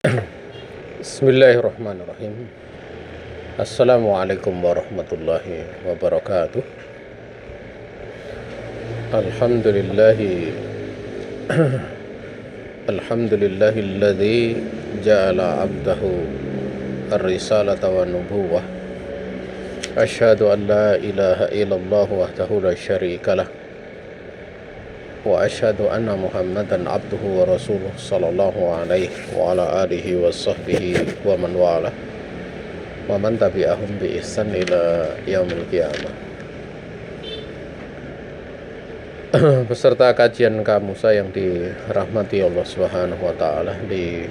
Bismillahirrahmanirrahim. Assalamualaikum warahmatullahi wabarakatuh. Alhamdulillahi Alhamdulillahilladzi ja'ala 'abdahu ar-risalata wa nubuwah. Asyhadu an la ilaha illallah wahdahu la syarikalah. Wa asyhadu anna Muhammadan abduhu wa rasuluh sallallahu alaihi wa ala alihi wa sahbihi wa man wala wa man tabi'ahum bi ihsan ila yaumil qiyamah. Peserta kajian Kamusa yang dirahmati Allah Subhanahu wa taala, di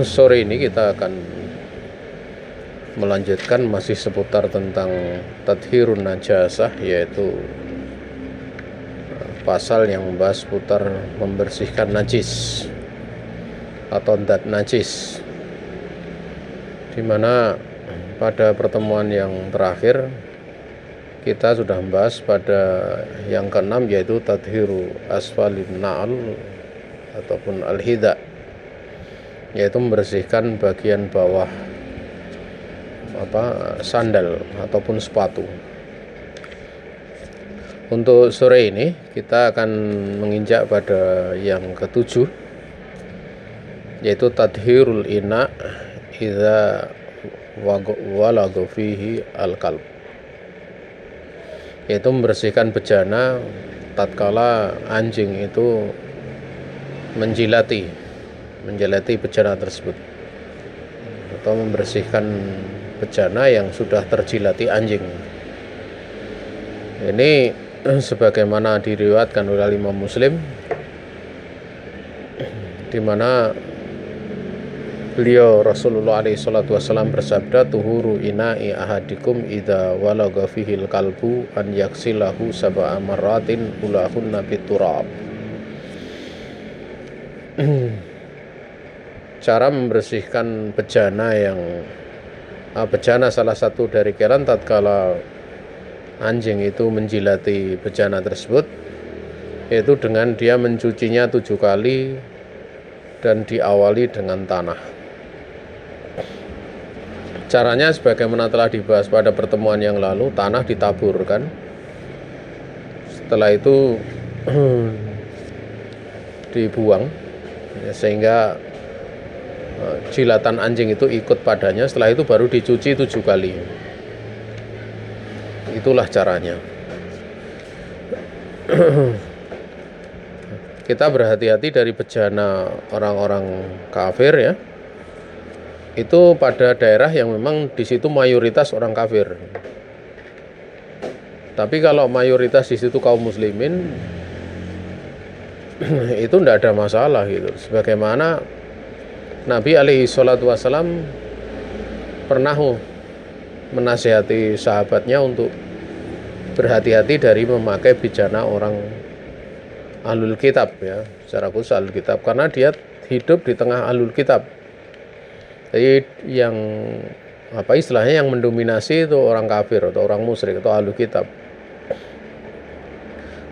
sore ini kita akan melanjutkan masih seputar tentang tadhirun najasah, yaitu pasal yang membahas seputar membersihkan najis atau zat najis, di mana pada pertemuan yang terakhir kita sudah membahas pada yang keenam, yaitu tadhiru asfalin na'al ataupun al-hida, yaitu membersihkan bagian bawah sandal ataupun sepatu. Untuk sore ini kita akan menginjak pada yang ketujuh, yaitu tadhirul ina idza walagha fihi al-kalb, yaitu membersihkan bejana tatkala anjing itu menjilati bejana tersebut, atau membersihkan bejana yang sudah terjilati anjing. Ini sebagaimana diriwayatkan oleh Imam Muslim, di mana beliau Rasulullah alaihi salatu wasallam bersabda, tuhuru ina'i ahadikum idza walagha fihil kalbu an yaksilahu sab'a marratin ulahunna biturab. Cara membersihkan bejana salah satu dari keran tatkala anjing itu menjilati bejana tersebut, yaitu dengan dia mencucinya 7 kali dan diawali dengan tanah. Caranya sebagaimana telah dibahas pada pertemuan yang lalu, tanah ditaburkan, setelah itu dibuang, sehingga jilatan anjing itu ikut padanya. Setelah itu baru dicuci 7 kali. Itulah caranya. Kita berhati-hati dari bejana orang-orang kafir, ya. Itu pada daerah yang memang di situ mayoritas orang kafir. Tapi kalau mayoritas di situ kaum muslimin, itu tidak ada masalah gitu. Sebagaimana Nabi alaihi salatu wasallam pernah menasihati sahabatnya untuk berhati-hati dari memakai bejana orang ahlul kitab, ya, secara khusus ahlul kitab, karena dia hidup di tengah ahlul kitab. Jadi yang istilahnya yang mendominasi itu orang kafir atau orang musyrik atau ahlul kitab.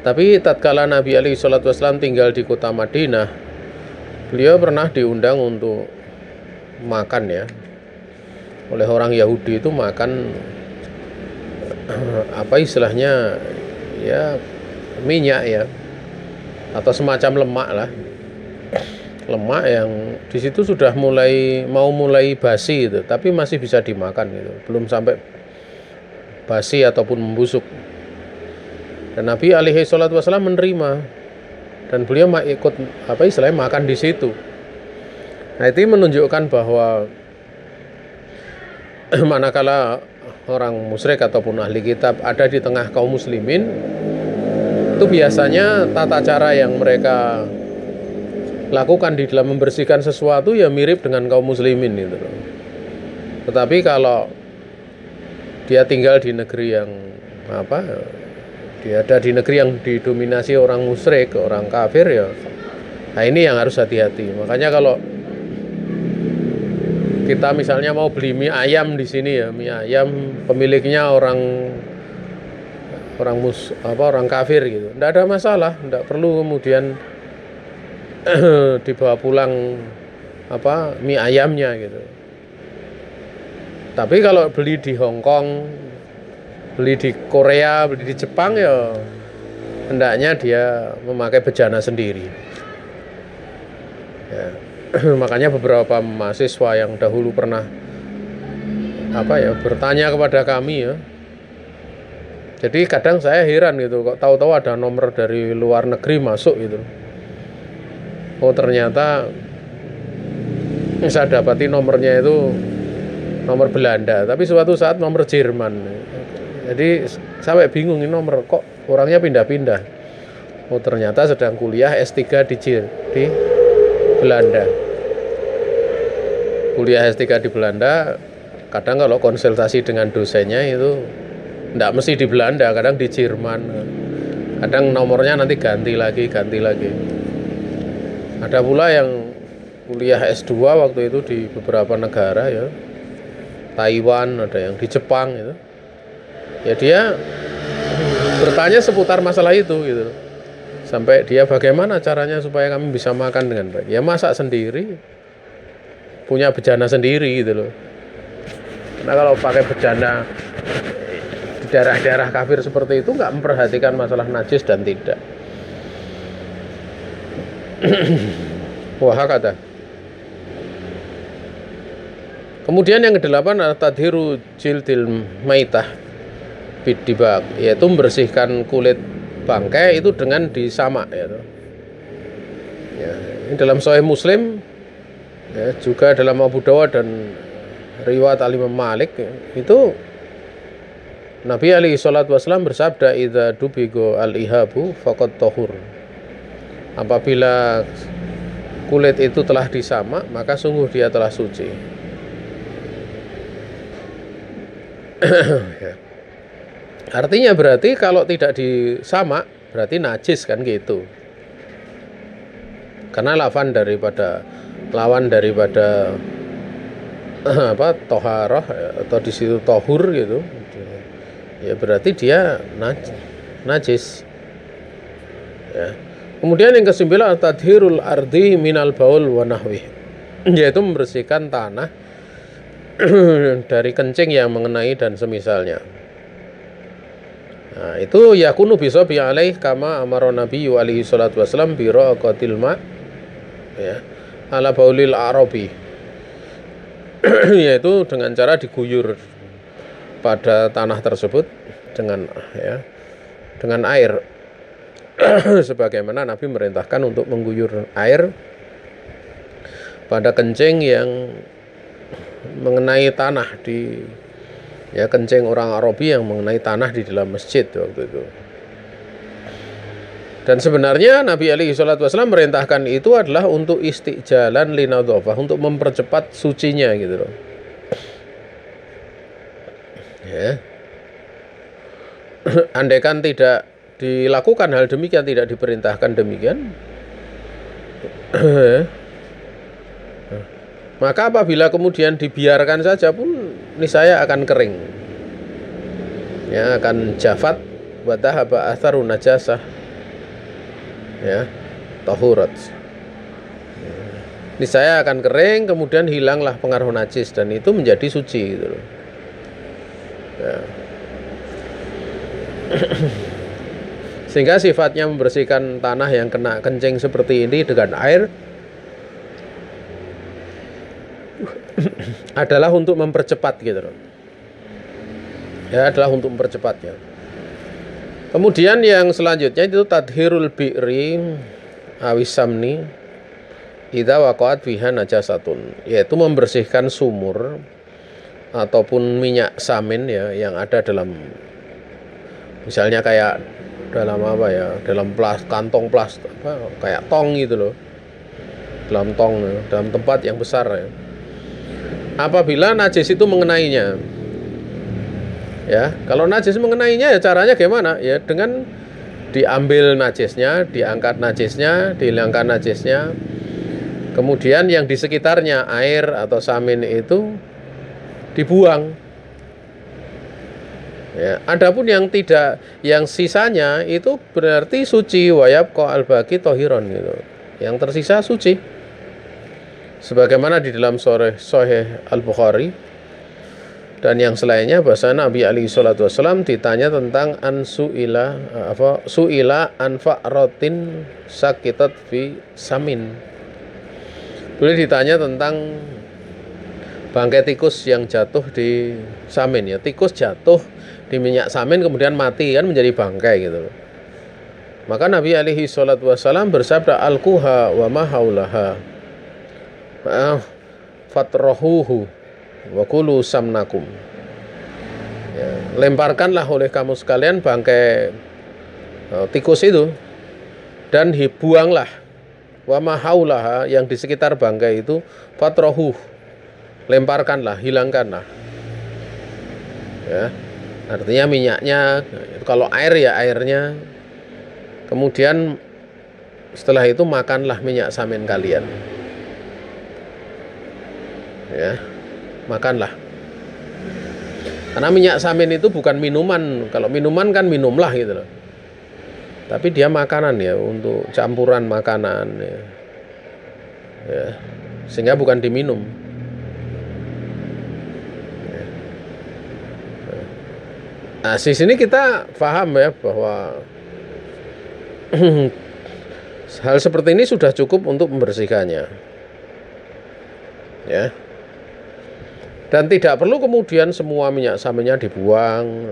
Tapi tatkala Nabi alaihi salatu wasallam tinggal di kota Madinah, beliau pernah diundang untuk makan, ya, oleh orang Yahudi. Itu makan istilahnya, ya, minyak, ya, atau semacam lemak lah, lemak yang di situ sudah mulai basi itu, tapi masih bisa dimakan gitu, belum sampai basi ataupun membusuk. Dan Nabi alaihi salatu wasallam menerima, dan beliau ikut istilahnya makan di situ. Nah, itu menunjukkan bahwa manakala orang musyrik ataupun ahli kitab ada di tengah kaum muslimin, itu biasanya tata cara yang mereka lakukan di dalam membersihkan sesuatu ya mirip dengan kaum muslimin gitu. Tetapi kalau dia tinggal di negeri yang dia ada di negeri yang didominasi orang musyrik, orang kafir, ya, nah ini yang harus hati-hati. Makanya kalau kita misalnya mau beli mie ayam di sini, ya, mie ayam pemiliknya orang kafir gitu, tidak ada masalah, tidak perlu kemudian dibawa pulang mie ayamnya gitu. Tapi kalau beli di Hong Kong, beli di Korea, beli di Jepang ya hendaknya dia memakai bejana sendiri. Ya. Makanya beberapa mahasiswa yang dahulu pernah bertanya kepada kami ya. Jadi kadang saya heran gitu, kok tahu-tahu ada nomor dari luar negeri masuk gitu. Oh ternyata saya dapati nomornya itu nomor Belanda, tapi suatu saat nomor Jerman. Jadi sampai bingung ini nomor kok orangnya pindah-pindah. Oh ternyata sedang kuliah S3 di Belanda. Kuliah S3 di Belanda, kadang kalau konsultasi dengan dosennya itu enggak mesti di Belanda, kadang di Jerman. Kadang nomornya nanti ganti lagi. Ada pula yang kuliah S2 waktu itu di beberapa negara ya. Taiwan, ada yang di Jepang gitu. Ya dia bertanya seputar masalah itu gitu. Sampai dia bagaimana caranya supaya kami bisa makan dengan baik. Ya masak sendiri. Punya bejana sendiri gitu loh. Karena kalau pakai bejana di daerah-daerah kafir seperti itu nggak memperhatikan masalah najis dan tidak. Wah kata. Kemudian yang kedelapan adalah tadhiru jildil maitah bidibak, yaitu membersihkan kulit bangkai itu dengan disamak ya. Ini dalam Sahih Muslim ya, juga dalam Abu Dawud dan riwayat Al-Imam Malik itu Nabi alaihi salatu wasallam bersabda idza dubigo al-ihabu faqad tahur. Apabila kulit itu telah disamak maka sungguh dia telah suci. Ya. Artinya berarti kalau tidak disamak berarti najis kan gitu. Karena lawan daripada toharoh atau di situ tohur gitu. Ya berarti dia najis. Ya. Kemudian yang kesembilan tadhirul ardi minal baul wa nahwi, yaitu membersihkan tanah dari kencing yang mengenai dan semisalnya. Nah, itu yakunu bisabi alaih kama amara nabiyyu alaihi salatu wasallam bi raqatil ma ya ala baulil arabi. Yaitu dengan cara diguyur pada tanah tersebut dengan air. Sebagaimana Nabi merintahkan untuk mengguyur air pada kencing yang mengenai tanah kencing orang Arabi yang mengenai tanah di dalam masjid waktu itu. Dan sebenarnya Nabi alaihi salatu wasallam merintahkan itu adalah untuk istijalan linadhafah, untuk mempercepat sucinya gitu loh. Ya. Andaikan tidak dilakukan hal demikian, tidak diperintahkan demikian, maka apabila kemudian dibiarkan saja pun niscaya akan kering. Ya, akan jafat wa dhahaba atharu najasah. Ya, tahurat. Niscaya akan kering, kemudian hilanglah pengaruh najis dan itu menjadi suci gitu loh. Ya. Sehingga sifatnya membersihkan tanah yang kena kencing seperti ini dengan air adalah untuk mempercepat gitu loh. Ya, adalah untuk mempercepatnya. Kemudian yang selanjutnya itu tadhirul bi'ri awisamni idza waqa'at fiha najasatun, yaitu membersihkan sumur ataupun minyak samin ya yang ada dalam, misalnya kayak dalam dalam kantong plastik kayak tong gitu loh. Dalam tong, dalam tempat yang besar ya. Apabila najis itu mengenainya, ya kalau najis mengenainya ya caranya gimana? Ya dengan diambil najisnya, diangkat najisnya, dihilangkan najisnya. Kemudian yang di sekitarnya air atau samin itu dibuang. Ya, adapun yang tidak, yang sisanya itu berarti suci, wayab ko albaki tohiron gitu. Yang tersisa suci. Sebagaimana di dalam Sahih Al-Bukhari dan yang selainnya, bahasa Nabi alaihi salatu wasallam ditanya tentang suila anfa'ratin sakitat fi samin. Boleh ditanya tentang bangkai tikus yang jatuh di samin, ya. Tikus jatuh di minyak samin kemudian mati, kan menjadi bangkai gitu loh. Maka Nabi alaihi salatu wasallam bersabda, alquha wa ma haulaha fatrahuhu wa kulu samnakum. Ya, lemparkanlah oleh kamu sekalian bangkai tikus itu dan buanglah wa ma haulaha, yang di sekitar bangkai itu, fatrahuh, lemparkanlah, hilangkanlah. Ya, artinya minyaknya, kalau air ya airnya. Kemudian setelah itu makanlah minyak samin kalian. Ya, makanlah. Karena minyak samin itu bukan minuman. Kalau minuman kan minumlah gitu loh. Tapi dia makanan, ya, untuk campuran makanan, ya. Ya, sehingga bukan diminum. Ya. Nah, di sini kita paham, ya, bahwa hal seperti ini sudah cukup untuk membersihkannya, ya. Dan tidak perlu kemudian semua minyak saminnya dibuang.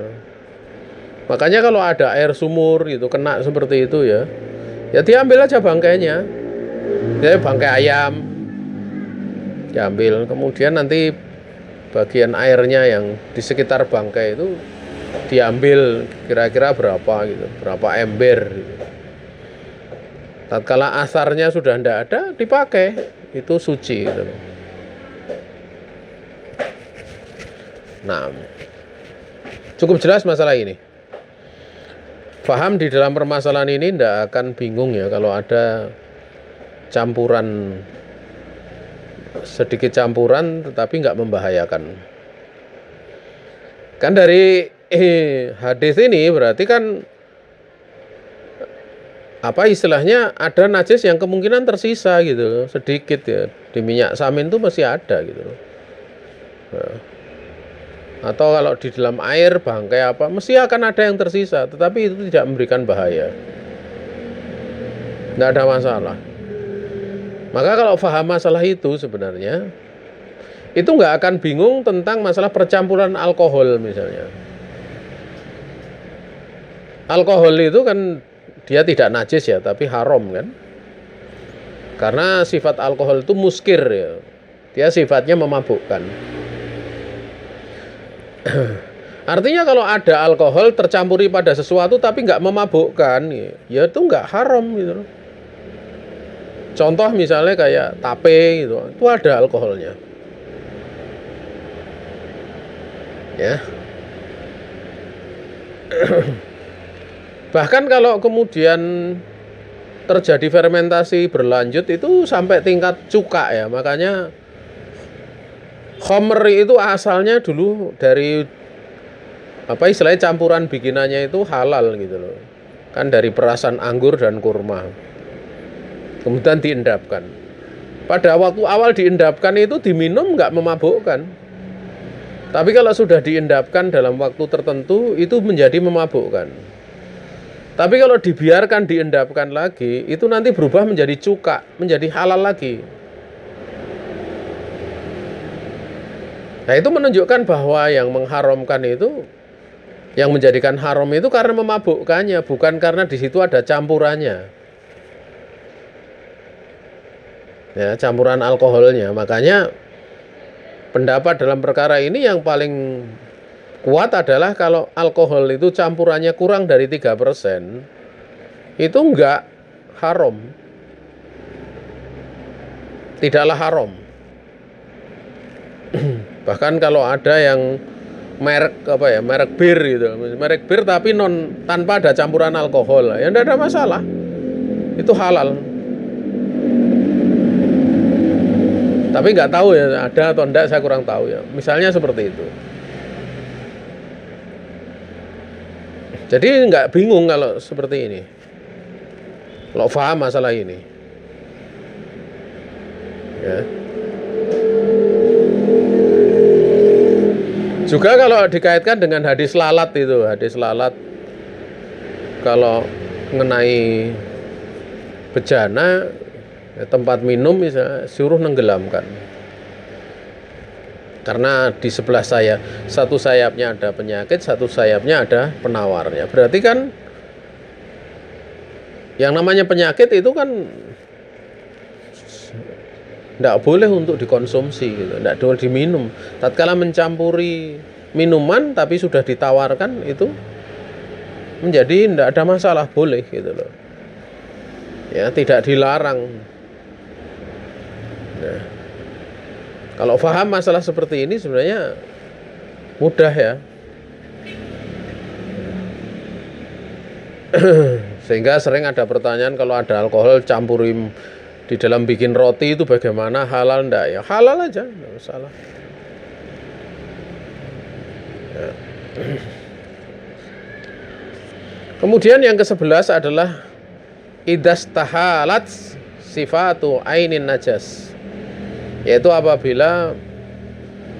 Makanya kalau ada air sumur gitu kena seperti itu, ya diambil aja bangkainya. Ya, bangkai ayam diambil, kemudian nanti bagian airnya yang di sekitar bangkai itu diambil kira-kira berapa gitu, berapa ember gitu. Tatkala asarnya sudah tidak ada, dipakai, itu suci gitu. Nah, cukup jelas masalah ini. Faham di dalam permasalahan ini, tidak akan bingung, ya, kalau ada campuran, sedikit campuran tetapi nggak membahayakan. Kan dari hadis ini berarti kan apa istilahnya, ada najis yang kemungkinan tersisa gitu, sedikit, ya, di minyak samin itu masih ada gitu. Nah, atau kalau di dalam air bangkai apa, mesti akan ada yang tersisa, tetapi itu tidak memberikan bahaya, tidak ada masalah. Maka kalau paham masalah itu, sebenarnya itu nggak akan bingung tentang masalah percampuran alkohol misalnya. Alkohol itu kan dia tidak najis, ya, tapi haram kan, karena sifat alkohol itu muskir, ya, dia sifatnya memabukkan. Artinya kalau ada alkohol tercampuri pada sesuatu tapi nggak memabukkan, ya itu nggak haram gitu loh. Contoh misalnya kayak tape gitu, itu ada alkoholnya, ya. Bahkan kalau kemudian terjadi fermentasi berlanjut itu sampai tingkat cuka, ya, makanya khamr itu asalnya dulu dari apa istilahnya, campuran bikinannya itu halal gitu loh. Kan dari perasan anggur dan kurma. Kemudian diendapkan. Pada waktu awal diendapkan itu diminum nggak memabukkan. Tapi kalau sudah diendapkan dalam waktu tertentu itu menjadi memabukkan. Tapi kalau dibiarkan diendapkan lagi, itu nanti berubah menjadi cuka, menjadi halal lagi. Nah, itu menunjukkan bahwa yang mengharamkan itu, yang menjadikan haram itu karena memabukkannya, bukan karena di situ ada campurannya. Ya, campuran alkoholnya. Makanya pendapat dalam perkara ini yang paling kuat adalah kalau alkohol itu campurannya kurang dari 3%, itu enggak haram. Tidaklah haram. Bahkan kalau ada yang merek merek bir gitu, merek bir tapi tanpa ada campuran alkohol, ya tidak ada masalah, itu halal. Tapi nggak tahu, ya, ada atau enggak, saya kurang tahu, ya. Misalnya seperti itu. Jadi nggak bingung kalau seperti ini, kalau paham masalah ini, ya. Juga kalau dikaitkan dengan hadis lalat itu, hadis lalat kalau mengenai bejana tempat minum misalnya suruh nenggelamkan. Karena di sebelah satu sayapnya ada penyakit, satu sayapnya ada penawarnya. Berarti kan yang namanya penyakit itu kan tidak boleh untuk dikonsumsi, gitu. Tidak boleh diminum. Tatkala mencampuri minuman tapi sudah ditawarkan itu menjadi tidak ada masalah, boleh gitu loh. Ya, tidak dilarang. Nah, kalau paham masalah seperti ini sebenarnya mudah ya. Sehingga sering ada pertanyaan kalau ada alkohol campuri di dalam bikin roti itu bagaimana, halal enggak? Ya halal aja, enggak masalah. Ya. Kemudian yang ke-11 adalah idastahalat sifatu ainin najas, yaitu apabila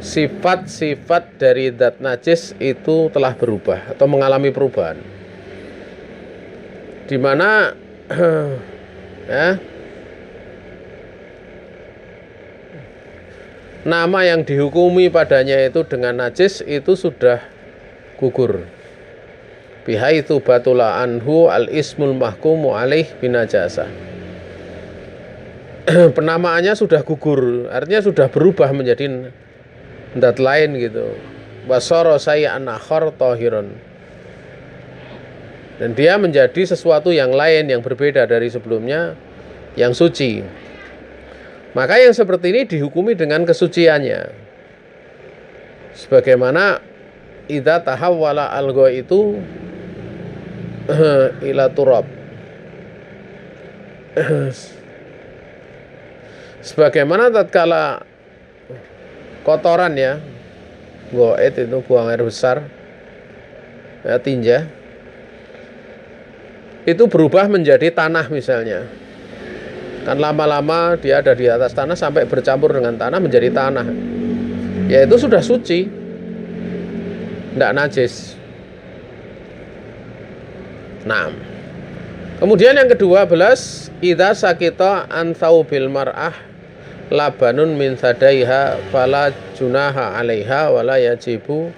sifat-sifat dari zat najis itu telah berubah atau mengalami perubahan, di mana ya, nama yang dihukumi padanya itu dengan najis itu sudah gugur. Bihaitsu batula anhu al-ismul mahkumu alaih binajasah. Penamaannya sudah gugur, artinya sudah berubah menjadi zat lain gitu. Wasara sayyan akhar tahiron. Dan dia menjadi sesuatu yang lain yang berbeda dari sebelumnya, yang suci. Maka yang seperti ini dihukumi dengan kesuciannya. Sebagaimana idza tahawwala algha itu ila turab. Sebagaimana tatkala kotoran ya, goet itu buang air besar, ya, tinja, itu berubah menjadi tanah misalnya. Kan lama-lama dia ada di atas tanah sampai bercampur dengan tanah menjadi tanah. Ya itu sudah suci, tidak najis. Nah, kemudian yang ke-12, idza sakita an thawbil mar'ah labanun min sadaiha fala junaha 'alaiha wala yajibu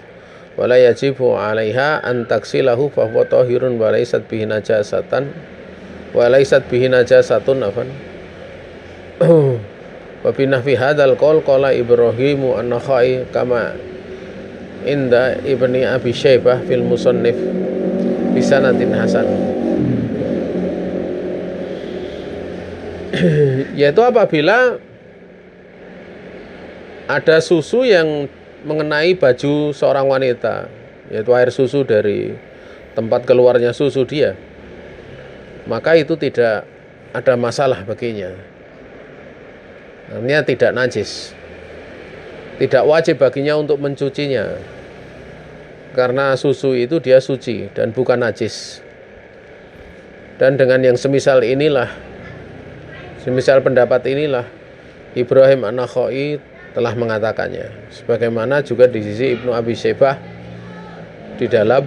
alaiha an taksilahu fa huwa tahirun wa laysat bihi najasatan afan. Wa bi nahwi hadzal qaul qala Ibrahimu an-Nakhai kama inda Ibni Abi Syaibah fil Musannif bisanadin hasan. Yaitu apabila ada susu yang mengenai baju seorang wanita, yaitu air susu dari tempat keluarnya susu dia, maka itu tidak ada masalah baginya. Artinya tidak najis. Tidak wajib baginya untuk mencucinya, karena susu itu dia suci dan bukan najis. Dan dengan yang semisal pendapat inilah Ibrahim an-Nakhai telah mengatakannya. Sebagaimana juga di sisi Ibnu Abi Syaibah di dalam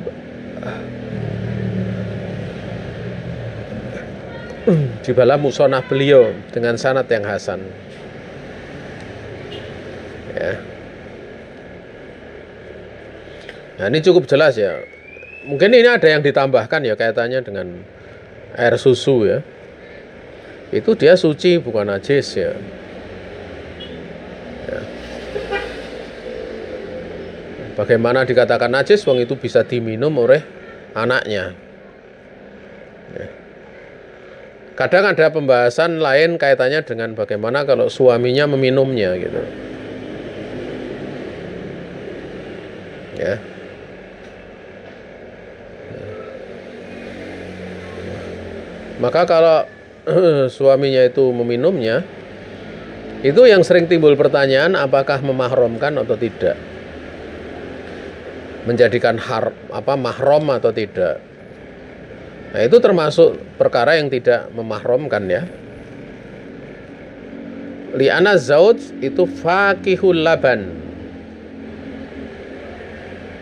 musonah beliau dengan sanad yang hasan. Ya. Nah, ini cukup jelas ya. Mungkin ini ada yang ditambahkan ya kaitannya dengan air susu ya. Itu dia suci bukan najis ya. Ya. Bagaimana dikatakan najis, wong itu bisa diminum oleh anaknya. Ya. Kadang ada pembahasan lain kaitannya dengan bagaimana kalau suaminya meminumnya gitu. Ya. Maka kalau suaminya itu meminumnya, itu yang sering timbul pertanyaan apakah memahramkan atau tidak, menjadikan mahram atau tidak. Nah, itu termasuk perkara yang tidak memahramkan ya. Li'ana zauj itu faqihul laban.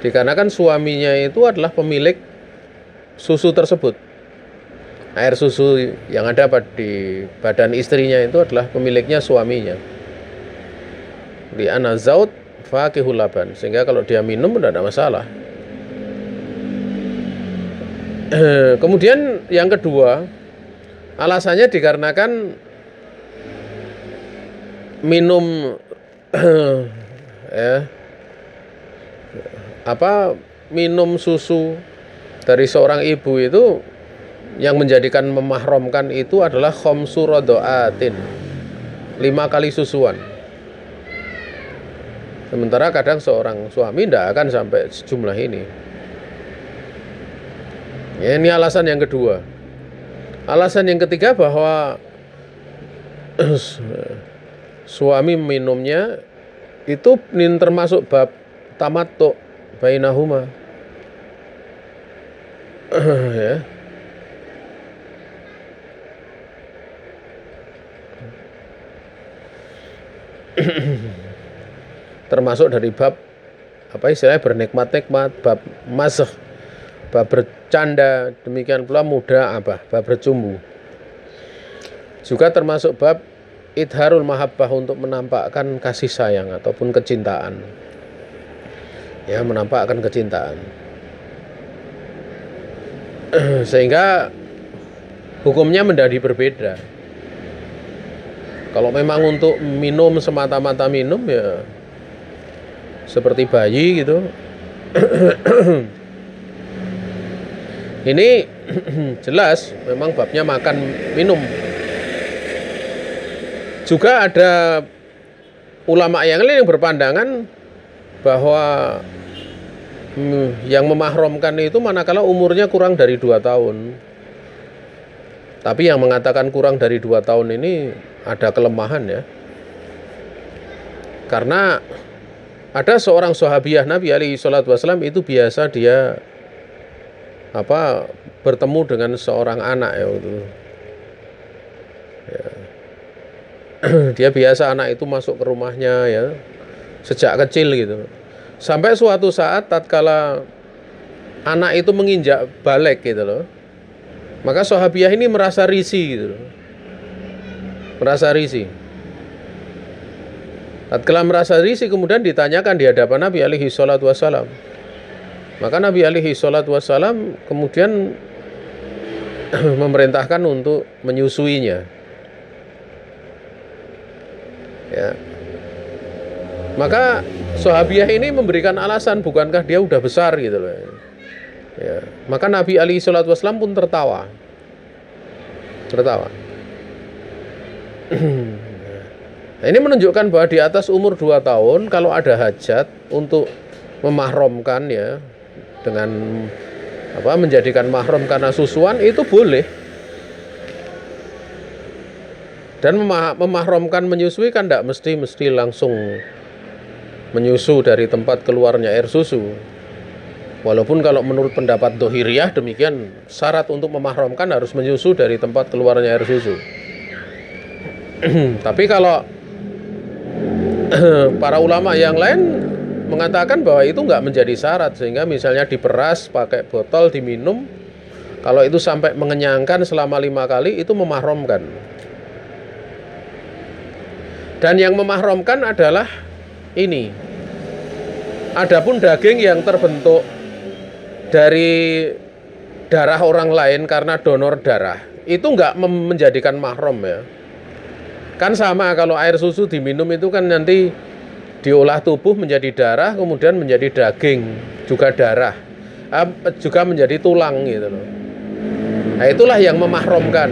Dikarenakan suaminya itu adalah pemilik susu tersebut. Air susu yang ada di badan istrinya itu adalah pemiliknya suaminya. Di ana zaud fakihul laban, sehingga kalau dia minum tidak ada masalah. Kemudian yang kedua, alasannya dikarenakan minum ya, minum susu dari seorang ibu itu yang menjadikan memahramkan itu adalah khamsu radhaatin, 5 kali susuan. Sementara kadang seorang suami tidak akan sampai sejumlah ini. Ya, ini alasan yang kedua. Alasan yang ketiga bahwa suami minumnya itu termasuk bab tamattu bainahuma. Ya. Termasuk dari bab istilahnya bernikmat-nikmat, bab mazh, bab bercanda, demikian pula bab bercumbu. Juga termasuk bab idharul mahabbah, untuk menampakkan kasih sayang ataupun kecintaan. Ya, menampakkan kecintaan. Sehingga hukumnya menjadi berbeda. Kalau memang untuk minum semata-mata minum, ya seperti bayi gitu. Ini jelas memang babnya makan minum. Juga ada ulama yang lain yang berpandangan bahwa yang memahramkan itu manakala umurnya kurang dari 2 tahun. Tapi yang mengatakan kurang dari 2 tahun ini ada kelemahan ya. Karena ada seorang sahabiah Nabi alaihi salatu wasallam itu biasa dia bertemu dengan seorang anak ya itu. Ya. Dia biasa anak itu masuk ke rumahnya ya sejak kecil gitu. Sampai suatu saat tatkala anak itu menginjak balik gitu loh. Maka sahabiah ini merasa risih gitu loh. Merasa risih. Tatkala merasa risih kemudian ditanyakan di hadapan Nabi alaihi salatu wasallam. Maka Nabi alaihi salatu wasallam kemudian memerintahkan untuk menyusuinya. Ya. Maka sahabiah ini memberikan alasan, bukankah dia udah besar gitu loh. Ya. Maka Nabi alaihi salatu wasallam pun tertawa. Nah, ini menunjukkan bahwa di atas umur 2 tahun kalau ada hajat untuk memahramkan ya, dengan menjadikan mahram karena susuan itu boleh. Dan memahramkan menyusui kan tidak mesti langsung menyusu dari tempat keluarnya air susu. Walaupun kalau menurut pendapat Dohiriyah demikian, syarat untuk memahramkan harus menyusu dari tempat keluarnya air susu. Tapi kalau para ulama yang lain mengatakan bahwa itu nggak menjadi syarat, sehingga misalnya diperas pakai botol diminum, kalau itu sampai mengenyangkan selama 5 kali itu memahramkan. Dan yang memahramkan adalah ini. Adapun daging yang terbentuk dari darah orang lain karena donor darah, itu nggak menjadikan mahram ya. Kan sama kalau air susu diminum itu kan nanti diolah tubuh menjadi darah, kemudian menjadi daging, juga darah, juga menjadi tulang gitu loh. Nah itulah yang memahramkan.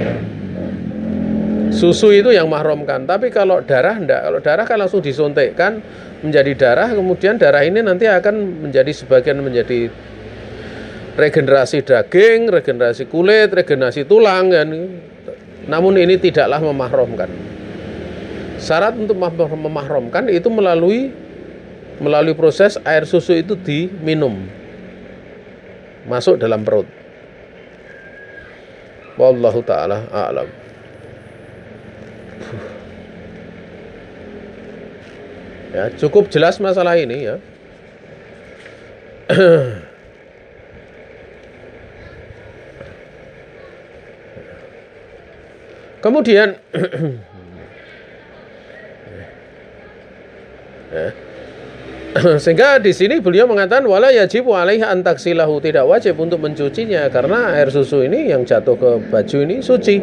Susu itu yang mahramkan. Tapi kalau darah enggak. Kalau darah kan langsung disuntikkan menjadi darah, kemudian darah ini nanti akan menjadi sebagian menjadi regenerasi daging, regenerasi kulit, regenerasi tulang kan. Namun ini tidaklah memahramkan. Syarat untuk memahramkan itu melalui proses air susu itu diminum, masuk dalam perut. Wallahu ta'ala a'lam. Ya, cukup jelas masalah ini ya. Kemudian sehingga di sini beliau mengatakan wala yajibu alaiha an taksilahu, tidak wajib untuk mencucinya karena air susu ini yang jatuh ke baju ini suci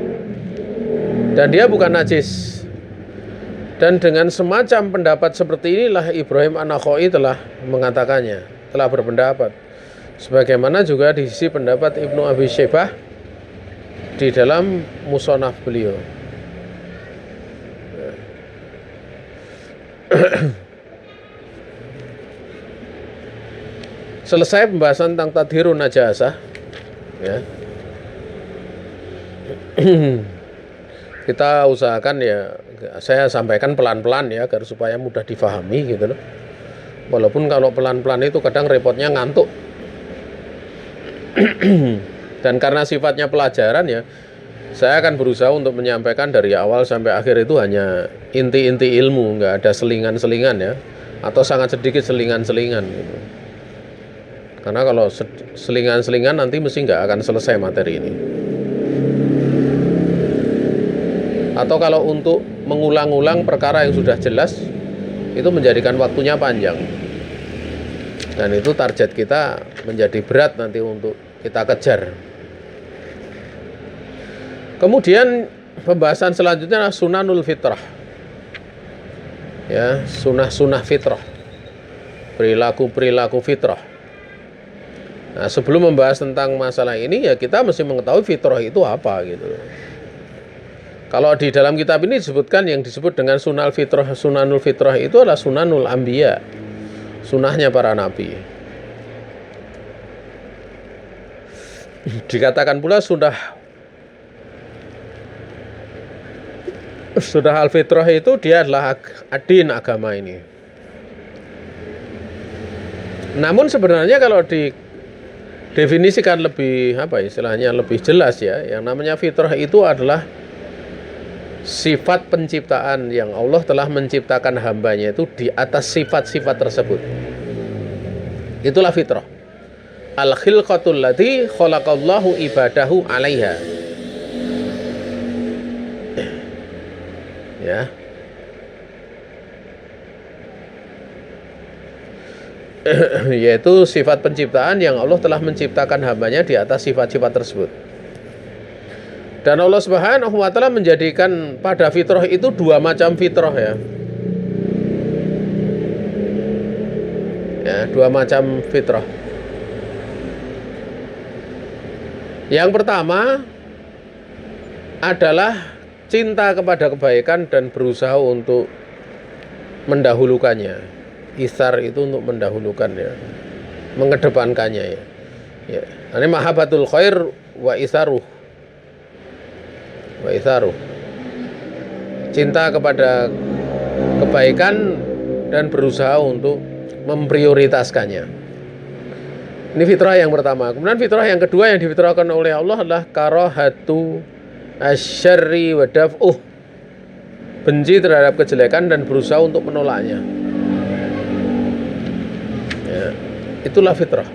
dan dia bukan najis. Dan dengan semacam pendapat seperti inilah Ibrahim An-Nakhai telah mengatakannya, telah berpendapat. Sebagaimana juga di sisi pendapat Ibnu Abi Syaibah di dalam musonaf beliau. Selesai pembahasan tentang tadhirun najasah, ya. Kita usahakan ya, saya sampaikan pelan-pelan ya agar supaya mudah difahami gitu loh. Walaupun kalau pelan-pelan itu kadang repotnya ngantuk. Dan karena sifatnya pelajaran ya, saya akan berusaha untuk menyampaikan dari awal sampai akhir itu hanya inti-inti ilmu, nggak ada selingan-selingan ya, atau sangat sedikit selingan-selingan gitu. Karena kalau selingan-selingan nanti mesti nggak akan selesai materi ini. Atau kalau untuk mengulang-ulang perkara yang sudah jelas, itu menjadikan waktunya panjang. Dan itu target kita menjadi berat nanti untuk kita kejar. Kemudian pembahasan selanjutnya adalah sunanul fitrah. Ya, sunah-sunah fitrah. Perilaku-perilaku fitrah. Nah, sebelum membahas tentang masalah ini ya kita mesti mengetahui fitrah itu apa gitu. Kalau di dalam kitab ini disebutkan yang disebut dengan sunanul fitrah itu adalah sunanul anbiya, sunahnya para nabi. Dikatakan pula sudah al-fitrah itu dia adalah adin agama ini. Namun sebenarnya kalau didefinisikan lebih istilahnya lebih jelas ya, yang namanya fitrah itu adalah sifat penciptaan yang Allah telah menciptakan hambanya itu di atas sifat-sifat tersebut. Itulah fitrah. Al-khilqatul lati khalaqallahu ibadahu 'alaiha. Ya. Yaitu sifat penciptaan yang Allah telah menciptakan hambanya di atas sifat-sifat tersebut. Dan Allah Subhanahu wa Ta'ala menjadikan pada fitrah itu dua macam fitrah ya. Ya, dua macam fitrah. Yang pertama adalah cinta kepada kebaikan dan berusaha untuk mendahulukannya. Isar itu untuk mendahulukannya, mengedepankannya ya. Ya. Ini mahabbatul khair wa isaruh. Cinta kepada kebaikan dan berusaha untuk memprioritaskannya. Ini fitrah yang pertama. Kemudian fitrah yang kedua yang difitrahkan oleh Allah adalah karahatu asyarri wa daf'uh. Benci terhadap kejelekan dan berusaha untuk menolaknya. Ya, itulah fitrah.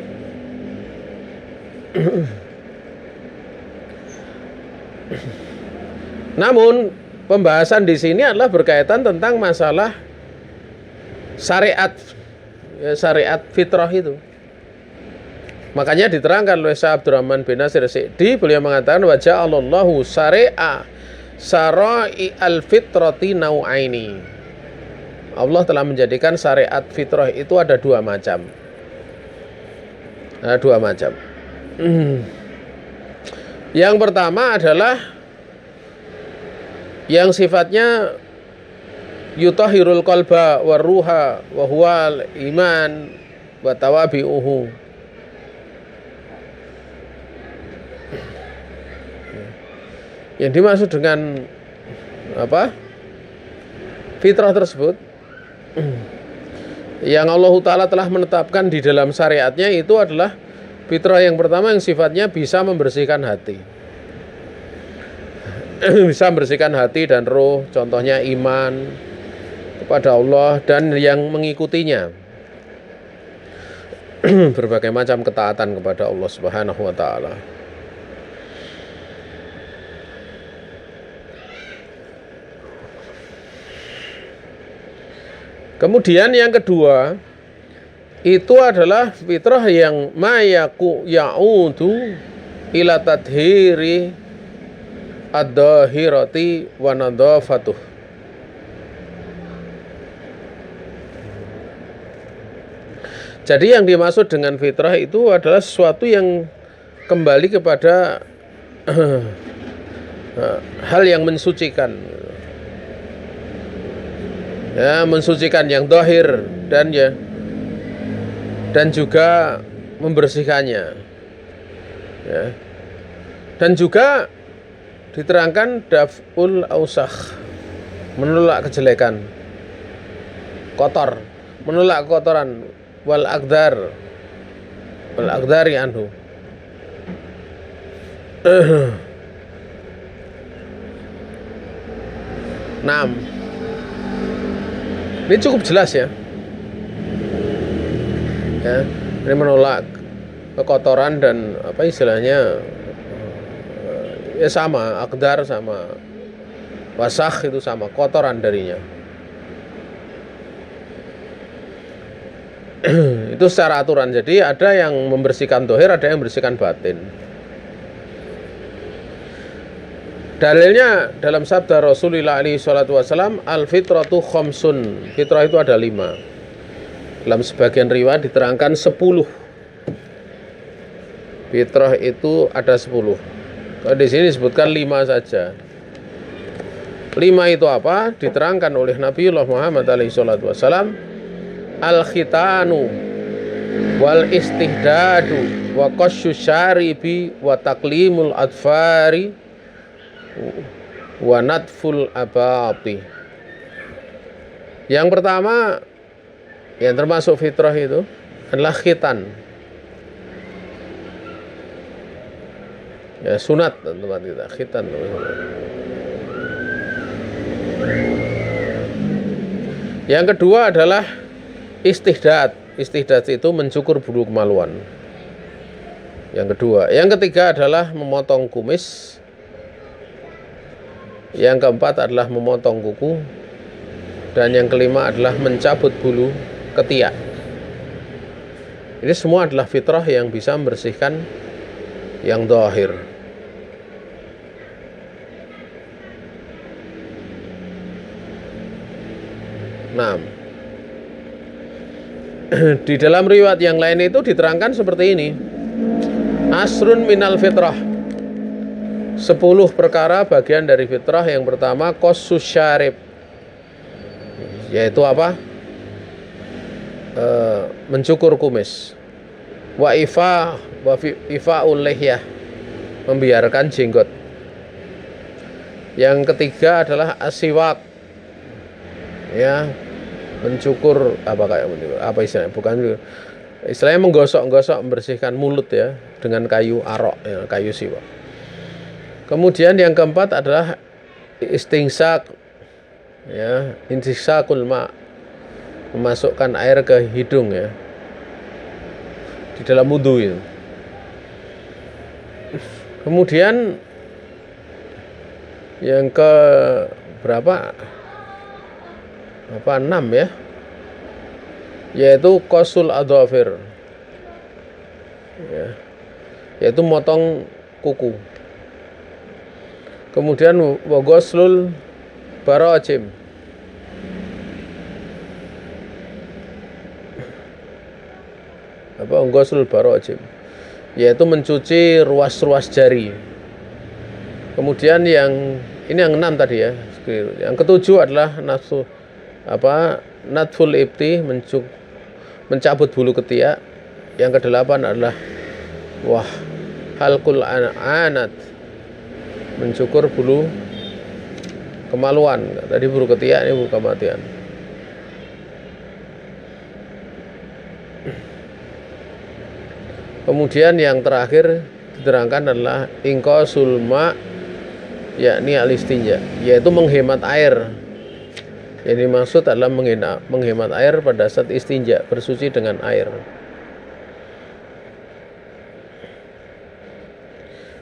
Namun pembahasan di sini adalah berkaitan tentang masalah syariat, ya, syariat fitrah itu. Makanya diterangkan oleh Syekh Abdurrahman bin Nasir Sa'di, beliau mengatakan wa ja'alallahu syari'a syara'i al-fitrati nau'aini. Allah telah menjadikan syariat fitrah itu ada dua macam. Ada dua macam. Yang pertama adalah yang sifatnya yutahhirul qalba war ruha wa huwal iman wa tawabi'uhu. Yang dimaksud dengan apa? Fitrah tersebut yang Allah Ta'ala telah menetapkan di dalam syariatnya itu adalah fitrah yang pertama yang sifatnya bisa membersihkan hati. Bisa membersihkan hati dan roh, contohnya iman kepada Allah dan yang mengikutinya. berbagai macam ketaatan kepada Allah Subhanahu wa taala. Kemudian yang kedua itu adalah fitrah yang ya'udu ila tadhiri ad-dhahirati wa nadhafatuh. Jadi yang dimaksud dengan fitrah itu adalah sesuatu yang kembali kepada hal yang mensucikan. Ya, mensucikan yang zahir dan juga membersihkannya. Ya. Dan juga diterangkan daf'ul ausakh, menolak kejelekan, kotor, menolak kotoran, wal aqdari anhu. Naam. Ini cukup jelas ya. Ya, ini menolak kekotoran dan apa istilahnya, ya sama, aqdar sama wasakh itu sama, kotoran darinya. Itu secara aturan. Jadi ada yang membersihkan zahir, ada yang membersihkan batin. Dalilnya dalam sabda Rasulullah alaihi salatu wasallam, al-fitratu khamsun. Fitrah itu ada 5. Dalam sebagian riwayat diterangkan 10. Fitrah itu ada 10. Kalau di sini disebutkan 5 saja. 5 itu apa? Diterangkan oleh Nabiullah Muhammad alaihi salatu wasallam, al-khitanu wal istihdadu wa qasyu syaribi wa taklimul adfari wa natful abati. Yang pertama yang termasuk fitrah itu adalah khitan. Ya, sunat teman kita, khitan. Yang kedua adalah istihdad. Istihdad itu mencukur bulu kemaluan. Yang kedua. Yang ketiga adalah memotong kumis. Yang keempat adalah memotong kuku. Dan yang kelima adalah mencabut bulu ketiak. Ini semua adalah fitrah yang bisa membersihkan yang zahir. Nah, di dalam riwayat yang lain itu diterangkan seperti ini. Asrun minal fitrah. 10 perkara bagian dari fitrah. Yang pertama qassus syarib, yaitu apa? Mencukur kumis. Wa ifa'ul lihyah, membiarkan jenggot. Yang ketiga adalah asiwak, ya, mencukur apa istilahnya? Bukan istilahnya menggosok-gosok, membersihkan mulut ya dengan kayu arok, ya, kayu siwak. Kemudian yang keempat adalah istingsak, ya, intisakul ma, memasukkan air ke hidung ya di dalam wudu itu. Kemudian yang ke berapa? 6 ya, yaitu qasul adhafir, ya, yaitu motong kuku. Kemudian wa ghuslul barajim, ghuslul barajim, yaitu mencuci ruas-ruas jari. Kemudian yang ini yang 6 tadi ya. Yang ketujuh adalah natful ibti, mencabut bulu ketiak. Yang kedelapan adalah halqul anat, mencukur bulu kemaluan. Tadi bulu ketiak, ini bulu kematian. Kemudian yang terakhir diterangkan adalah inqasul ma, yakni al-istinja, yaitu menghemat air. Yang dimaksud adalah menghemat air pada saat istinja, bersuci dengan air.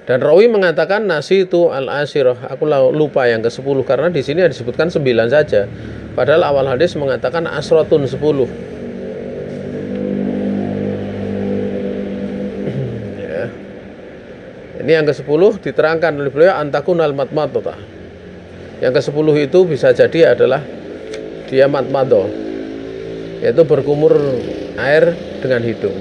Dan rawi mengatakan nasi itu al-ashirah, aku lupa yang ke-10 karena di sini disebutkan 9 saja. Padahal awal hadis mengatakan asratun 10. Ya. Ini yang ke-10 diterangkan oleh beliau antakunal matmadota. Yang ke-10 itu bisa jadi adalah dia matmado, yaitu berkumur air dengan hidung.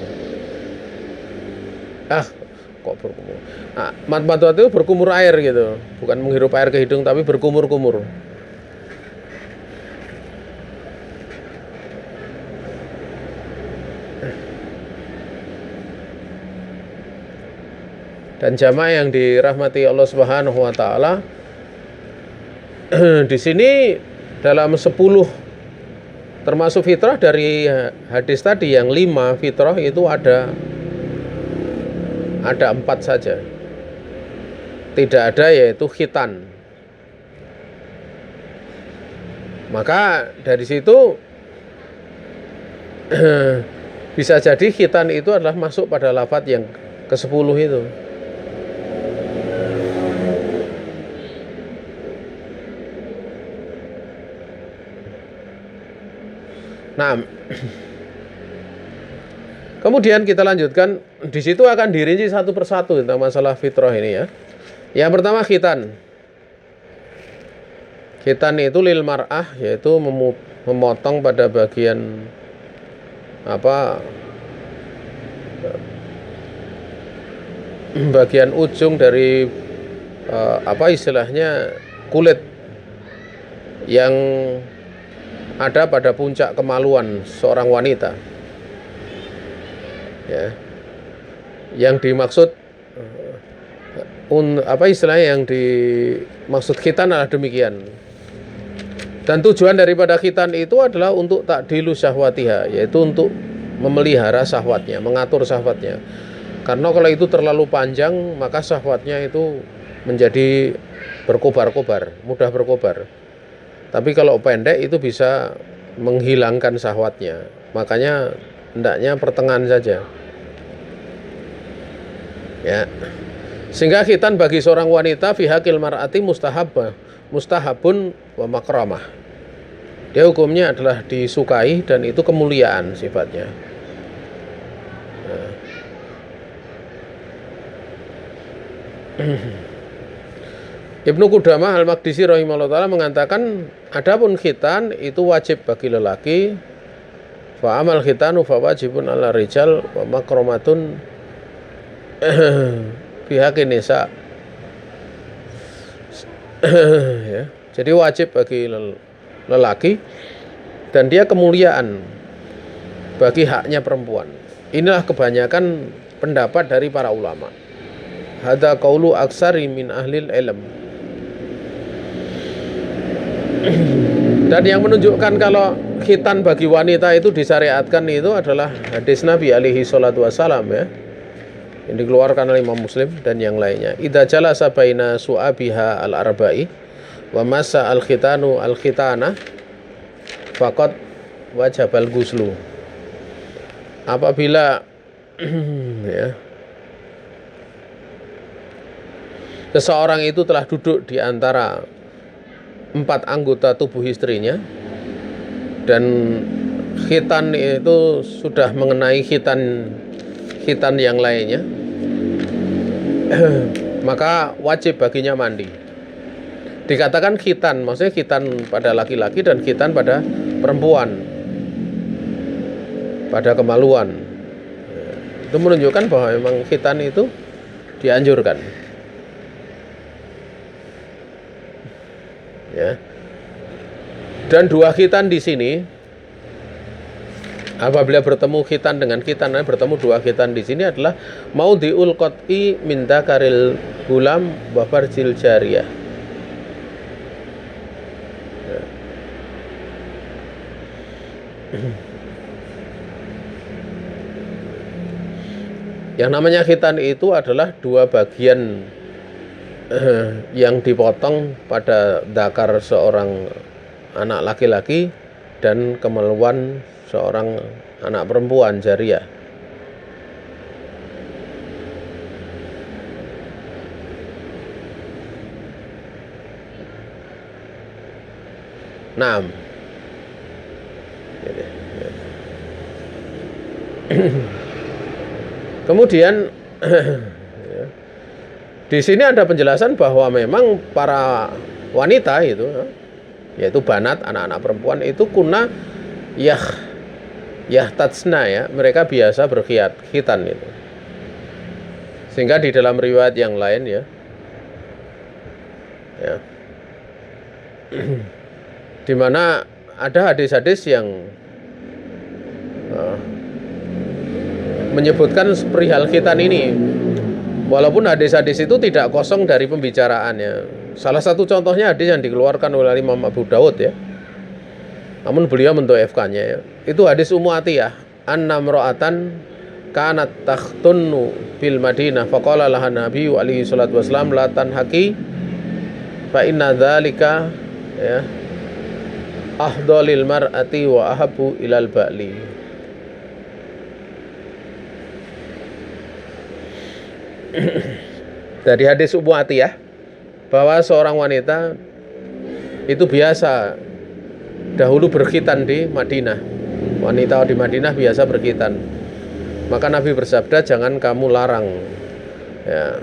Kok berkumur? Nah, matmado itu berkumur air gitu, bukan menghirup air ke hidung tapi berkumur-kumur. Dan jamaah yang dirahmati Allah Subhanahu wa taala, di sini dalam 10 termasuk fitrah dari hadis tadi yang 5 fitrah itu ada 4 saja. Tidak ada yaitu khitan. Maka dari situ bisa jadi khitan itu adalah masuk pada lafadz yang ke-10 itu. Nah, kemudian kita lanjutkan, di situ akan dirinci satu persatu tentang masalah fitrah ini ya. Yang pertama khitan. Khitan itu lil mar'ah, yaitu memotong pada bagian bagian ujung dari istilahnya kulit yang ada pada puncak kemaluan seorang wanita. Ya. Yang dimaksud istilahnya yang dimaksud khitan adalah demikian. Dan tujuan daripada khitan itu adalah untuk takdilu syahwatiha, yaitu untuk memelihara syahwatnya, mengatur syahwatnya. Karena kalau itu terlalu panjang, maka syahwatnya itu menjadi berkobar-kobar, mudah berkobar. Tapi kalau pendek itu bisa menghilangkan syahwatnya. Makanya hendaknya pertengahan saja. Ya. Sehingga khitan bagi seorang wanita fi haqqil mar'ati mustahabun wa makramah. Dia hukumnya adalah disukai dan itu kemuliaan sifatnya. Ibnu Qudamah Al-Maqdisi rahimahullah ta'ala mengatakan adapun khitan itu wajib bagi lelaki, fa amal khitanu fa wajibun ala rijal wa makramatun fi haqqin nisa. Ya, jadi wajib bagi lelaki dan dia kemuliaan bagi haknya perempuan. Inilah kebanyakan pendapat dari para ulama. Hadza qaulu aksari min ahlil ilm. Dan yang menunjukkan kalau khitan bagi wanita itu disyariatkan itu adalah hadis Nabi alaihi salatu wassalam ya, yang dikeluarkan oleh Imam Muslim dan yang lainnya. Idza jalasa baina su'abiha al-arba'i wa masa al-khitanu al-khitana faqad wajabal ghuslu. Apabila ya, seseorang itu telah duduk di antara 4 anggota tubuh istrinya dan khitan itu sudah mengenai khitan yang lainnya, maka wajib baginya mandi. Dikatakan khitan, maksudnya khitan pada laki-laki dan khitan pada perempuan, pada kemaluan. Itu menunjukkan bahwa memang khitan itu dianjurkan. Ya. Dan 2 khitan di sini, apabila bertemu khitan dengan khitan, bertemu 2 khitan di sini adalah maudhi'ul qat'i min dzakaril gulam wa farjil jariyah. Ya. Yang namanya khitan itu adalah 2 bagian yang dipotong pada dakar seorang anak laki-laki dan kemaluan seorang anak perempuan jariyah. Naam. Kemudian ya, di sini ada penjelasan bahwa memang para wanita itu, yaitu banat, anak-anak perempuan itu kuna yahtatsna ya, mereka biasa berkhitan itu. Sehingga di dalam riwayat yang lain ya, di mana ada hadis-hadis yang menyebutkan perihal khitan ini, walaupun hadis-hadis itu tidak kosong dari pembicaraannya. Salah satu contohnya hadis yang dikeluarkan oleh Imam Abu Dawud ya, namun beliau mendhoefkannya ya. Itu hadis Ummu Atiyah, anna mra'atan kanat takhtunnu bil Madinah faqala laha Nabi alaihi salatu wasallam la tanhaki fa inna dzalika ya afdhalil mar'ati wa ahabbu ilal ba'li. Dari hadis Ummu Atiyah bahwa seorang wanita itu biasa dahulu berkhitan di Madinah. Wanita di Madinah biasa berkhitan. Maka Nabi bersabda, jangan kamu larang ya,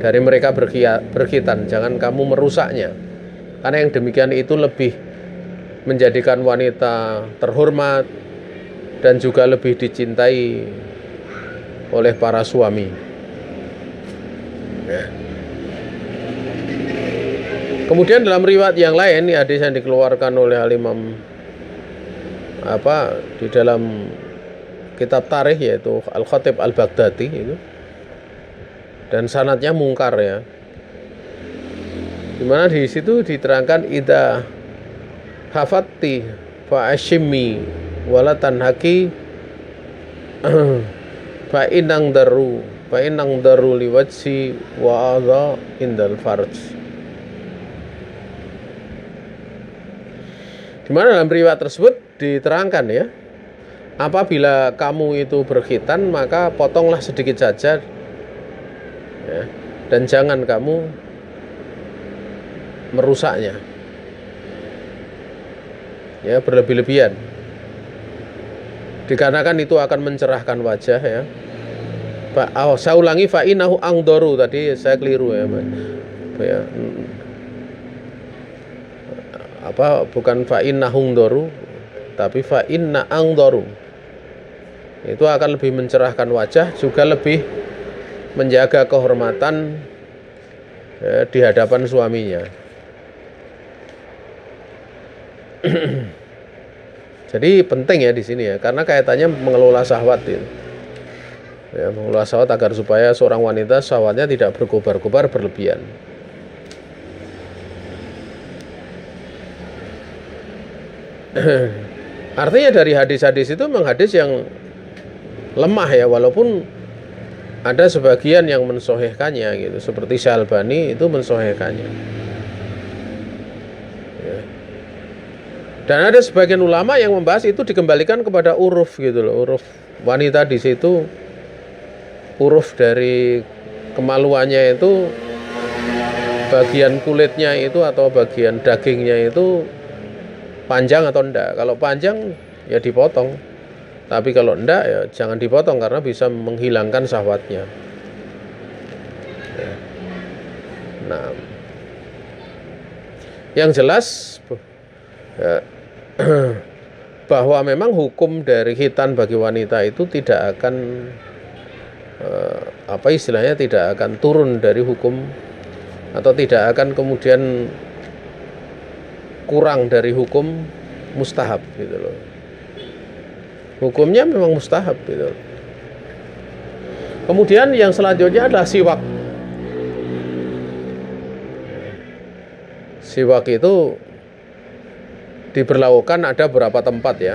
dari mereka berkhitan, jangan kamu merusaknya. Karena yang demikian itu lebih menjadikan wanita terhormat dan juga lebih dicintai oleh para suami. Ya. Kemudian dalam riwayat yang lain, ini hadis yang dikeluarkan oleh Al-Imam di dalam kitab tarikh yaitu Al-Khatib Al-Baghdadi itu, dan sanadnya mungkar ya. Dimana di situ diterangkan idza hafatti fa ashimi wala tanhaki fa inang daru liwajsi wa adha indal farj. Dimana dalam riwayat tersebut diterangkan ya, apabila kamu itu berkhitan maka potonglah sedikit saja ya, dan jangan kamu merusaknya ya, berlebih-lebihan, dikarenakan itu akan mencerahkan wajah ya. Saya ulangi, fa innahu angdoru, tadi saya keliru ya, bukan fa innahum doru, tapi fa inna angdoru. Itu akan lebih mencerahkan wajah, juga lebih menjaga kehormatan ya, di hadapan suaminya. Jadi penting ya di sini ya, karena kaitannya mengelola syahwat itu. Ya, mengelola syahwat agar supaya seorang wanita syahwatnya tidak berkobar-kobar berlebihan. Artinya dari hadis-hadis itu memang hadis yang lemah ya, walaupun ada sebagian yang mensohihkannya gitu, seperti Syalbani itu mensohihkannya ya. Dan ada sebagian ulama yang membahas itu dikembalikan kepada uruf gitu loh, uruf wanita di situ, uruf dari kemaluannya itu, bagian kulitnya itu atau bagian dagingnya itu panjang atau enggak. Kalau panjang ya dipotong, tapi kalau enggak ya jangan dipotong karena bisa menghilangkan syahwatnya ya. Nah, yang jelas ya, bahwa memang hukum dari khitan bagi wanita itu tidak akan tidak akan turun dari hukum, atau tidak akan kemudian kurang dari hukum mustahab gitu loh. Hukumnya memang mustahab gitu. Kemudian yang selanjutnya adalah siwak. Siwak itu diberlakukan ada beberapa tempat ya.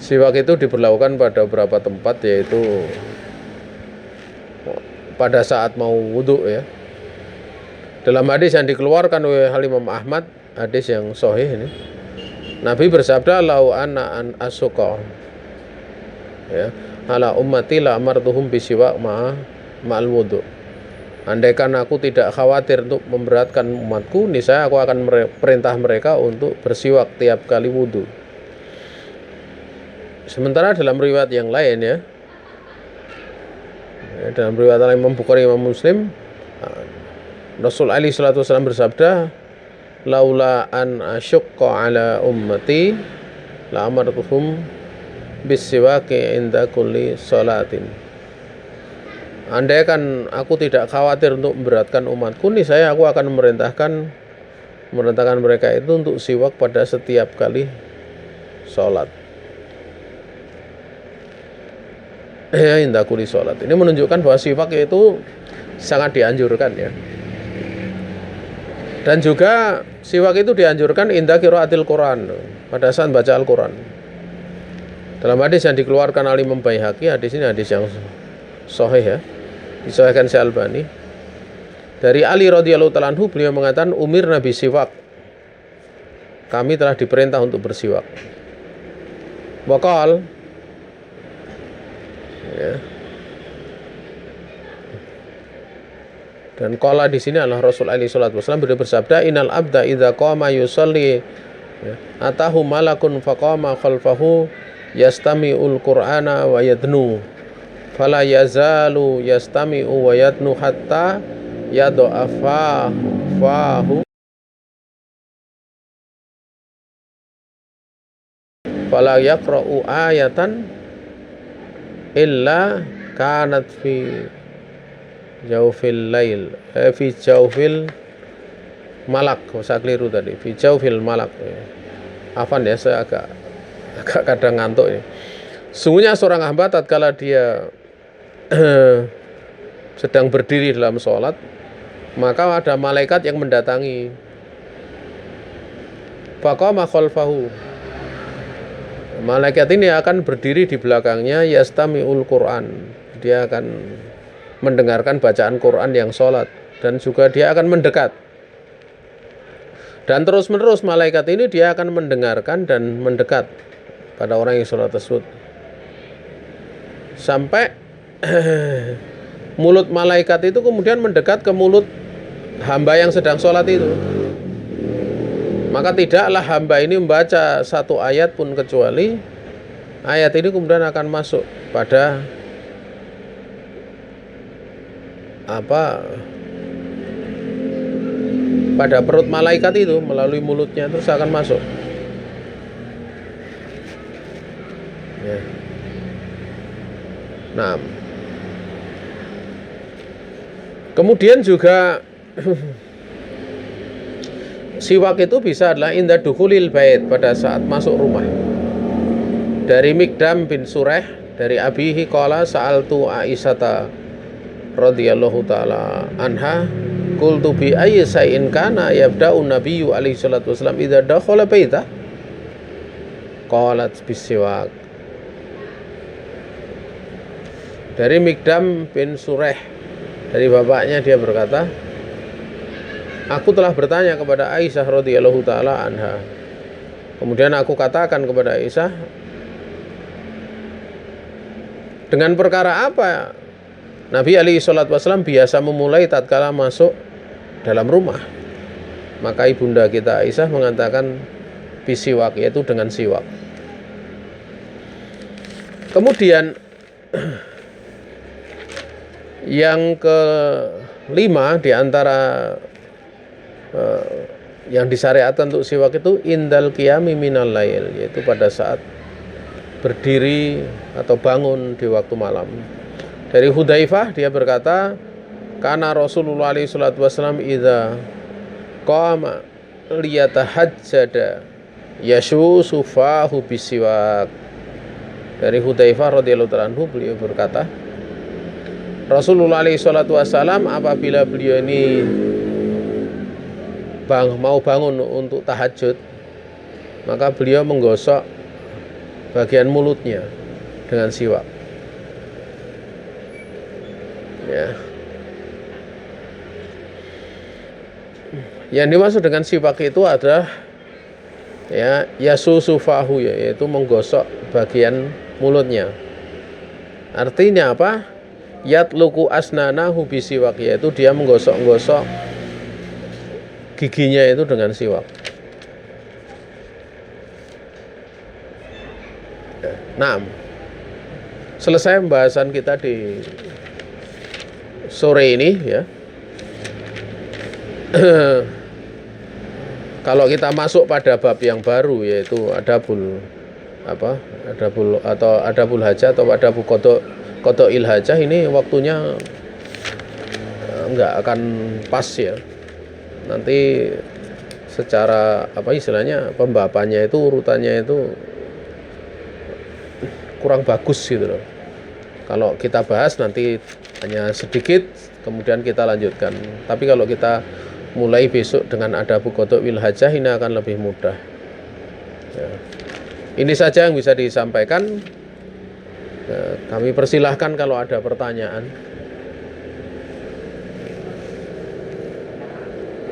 Siwak itu diberlakukan pada beberapa tempat, yaitu pada saat mau wudhu ya. Dalam hadis yang dikeluarkan oleh Imam Ahmad, hadis yang sahih ini, Nabi bersabda, lau ana an asuqa ya ala ummati la amartuhum bisiwak ma'al wudhu. andaikan aku tidak khawatir untuk memberatkan umatku, niscaya aku akan perintah mereka untuk bersiwak tiap kali wudhu. Sementara dalam riwayat yang lain ya, dalam riwayat Imam Bukhari, Imam Muslim, Rasul alaihi salatu wasallam bersabda, laula an asyqa ala ummati la amartuhum bisiwaki inda kulli salatin. Andaikan aku tidak khawatir untuk memberatkan umatku, niscaya aku akan merintahkan mereka itu untuk siwak pada setiap kali sholat. Ya, inda kulli sholat. Ini menunjukkan bahwa siwak itu sangat dianjurkan ya. Dan juga siwak itu dianjurkan inda qiraatil Quran, pada saat baca Al-Quran. Dalam hadis yang dikeluarkan oleh Imam Baihaqi, hadis ini hadis yang sahih ya, disahihkan Syekh Albani. Dari Ali radhiyallahu ta'ala anhu, beliau mengatakan, umir Nabi siwak, kami telah diperintah untuk bersiwak. Waqal ya. Dan qala di sini adalah Rasul alaihi salatu wasallam beliau bersabda, innal abda idza qama yusalli atahu malakun faqama khalfahu yastami'ul qur'ana wa yadnu fala yazalu yastami'u wa yadnu hatta yad'a fahu fala yaqra'u ayatan illa kanat fi jaufil lail fi jaufil malak. Saya keliru tadi, fi jaufil malak. Afan ya, saya agak kadang ngantuk ini. Sungguhnya seorang hamba tatkala dia sedang berdiri dalam sholat, maka ada malaikat yang mendatangi. Faqama khalfahu, malaikat ini akan berdiri di belakangnya, yastami'ul Qur'an, dia akan mendengarkan bacaan Quran yang sholat, dan juga dia akan mendekat. Dan terus menerus malaikat ini dia akan mendengarkan dan mendekat pada orang yang sholat tersebut, sampai mulut malaikat itu kemudian mendekat ke mulut hamba yang sedang sholat itu. Maka tidaklah hamba ini membaca satu ayat pun kecuali ayat ini kemudian akan masuk pada pada perut malaikat itu melalui mulutnya, terus akan masuk ya. Nah, kemudian juga siwak itu bisa adalah inda dukhulil bait, pada saat masuk rumah. Dari Mikdam bin Sureh, dari abihi qala sa'altu Aisyata radhiyallahu ta'ala anha, qultu bi ayyi shay'in kana yabda'u nabiyyu alaihi salatu wasallam idza dakhala baita, qalat bisiwak. Dari Mikdam bin Sureh, dari bapaknya, dia berkata, aku telah bertanya kepada Aisyah radhiyallahu ta'ala anha, kemudian aku katakan kepada Aisyah, dengan perkara apa Nabi alaihi salatu wasallam biasa memulai tatkala masuk dalam rumah? Maka ibunda kita Aisyah mengatakan bisiwak, yaitu dengan siwak. Kemudian yang kelima di antara yang disyariatkan untuk siwak itu indal qiyami minal lail, yaitu pada saat berdiri atau bangun di waktu malam. Dari Hudzaifah, dia berkata, kana Rasulullah alaihi salatu wasallam idza qama liyatahajjada yashusu fahu bisiwak. Dari Hudzaifah radhiyallahu ta'ala anhu, beliau berkata, Rasulullah alaihi salatu wasallam apabila beliau ini mau bangun untuk tahajud, maka beliau menggosok bagian mulutnya dengan siwak ya. Yang dimaksud dengan siwak itu adalah ya yasusufahu, yaitu menggosok bagian mulutnya. Artinya apa? yatluku asnanahu bisiwak, yaitu dia menggosok-gosok giginya itu dengan siwak. Nah, selesai pembahasan kita di sore ini ya. Kalau kita masuk pada bab yang baru, yaitu adabul hajah atau adabul qada'il hajah, ini waktunya nggak akan pas ya. Nanti secara istilahnya pembahasannya itu urutannya itu kurang bagus gitu loh. Kalau kita bahas nanti hanya sedikit, kemudian kita lanjutkan. Tapi kalau kita mulai besok dengan adabul qada'il hajah, ini akan lebih mudah ya. Ini saja yang bisa disampaikan ya, kami persilahkan kalau ada pertanyaan.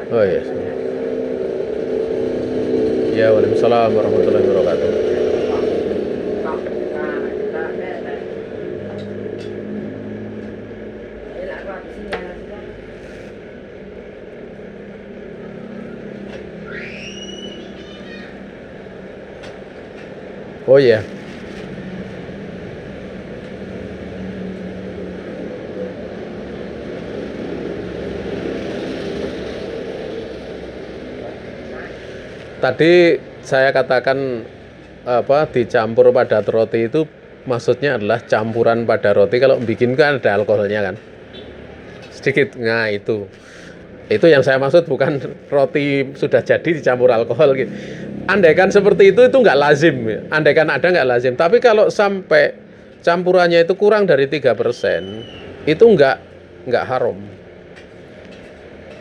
Oh ya, ya, waalaikumsalam warahmatullahi wabarakatuh. Oh ya. Tadi saya katakan dicampur pada roti itu maksudnya adalah campuran pada roti. Kalau bikin kan ada alkoholnya kan, sedikit. Nah itu yang saya maksud, bukan roti sudah jadi dicampur alkohol gitu. Andaikan seperti itu nggak lazim ya. Andaikan ada nggak lazim. Tapi kalau sampai campurannya itu kurang dari 3%, itu nggak haram.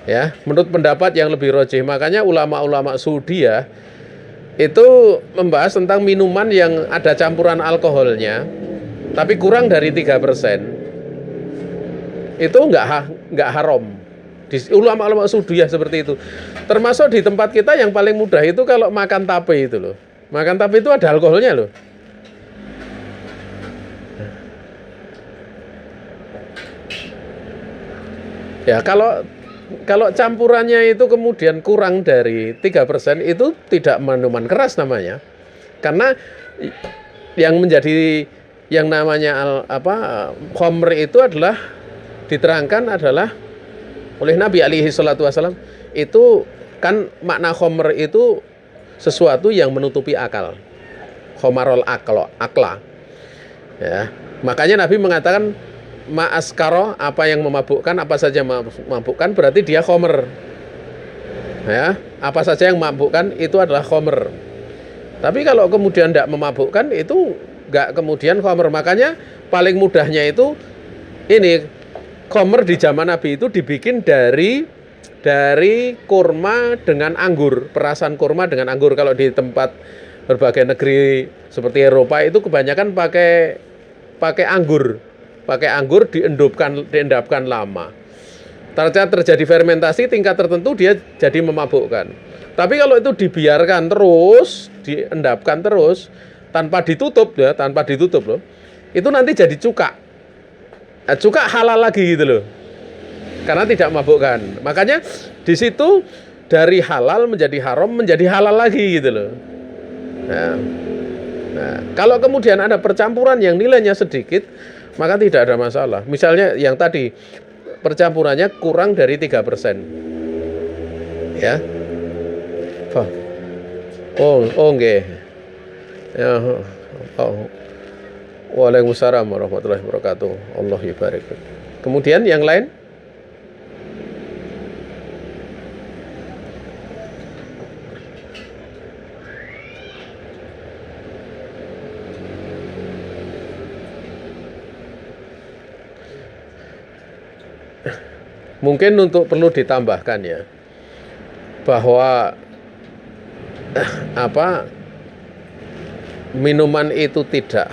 Ya, menurut pendapat yang lebih rajih. Makanya ulama-ulama Saudi ya, itu membahas tentang minuman yang ada campuran alkoholnya, tapi kurang dari 3%. Itu nggak haram. Di ulama-ulama Saudi ya seperti itu. Termasuk di tempat kita yang paling mudah itu kalau makan tape itu loh. Makan tape itu ada alkoholnya loh. Ya, kalau campurannya itu kemudian kurang dari 3%, itu tidak minuman keras namanya. Karena yang menjadi yang namanya khamr itu adalah diterangkan adalah oleh Nabi alaihi salatu wasallam, itu kan makna khamr itu sesuatu yang menutupi akal. Khamarul akla. Ya. Makanya Nabi mengatakan ma'askaro, apa yang memabukkan, apa saja memabukkan berarti dia khamr. Ya, apa saja yang memabukkan itu adalah khamr. Tapi kalau kemudian tidak memabukkan itu enggak kemudian khamr. Makanya paling mudahnya itu ini khamr di zaman Nabi itu dibikin dari kurma dengan anggur, perasan kurma dengan anggur. Kalau di tempat berbagai negeri seperti Eropa itu kebanyakan pakai anggur. Pakai anggur diendapkan lama. Terjadi fermentasi tingkat tertentu, dia jadi memabukkan. Tapi kalau itu dibiarkan terus, diendapkan terus tanpa ditutup loh. Itu nanti jadi cuka. Cuka halal lagi gitu loh. Karena tidak memabukkan. Makanya di situ dari halal menjadi haram, menjadi halal lagi gitu loh. Nah, kalau kemudian ada percampuran yang nilainya sedikit, maka tidak ada masalah. Misalnya yang tadi percampurannya kurang dari 3%. Ya. Oh nggih. Ya. Oh. Waalaikumsalam warahmatullahi wabarakatuh. Allah yubarik. Kemudian yang lain? Mungkin perlu ditambahkan ya, bahwa minuman itu tidak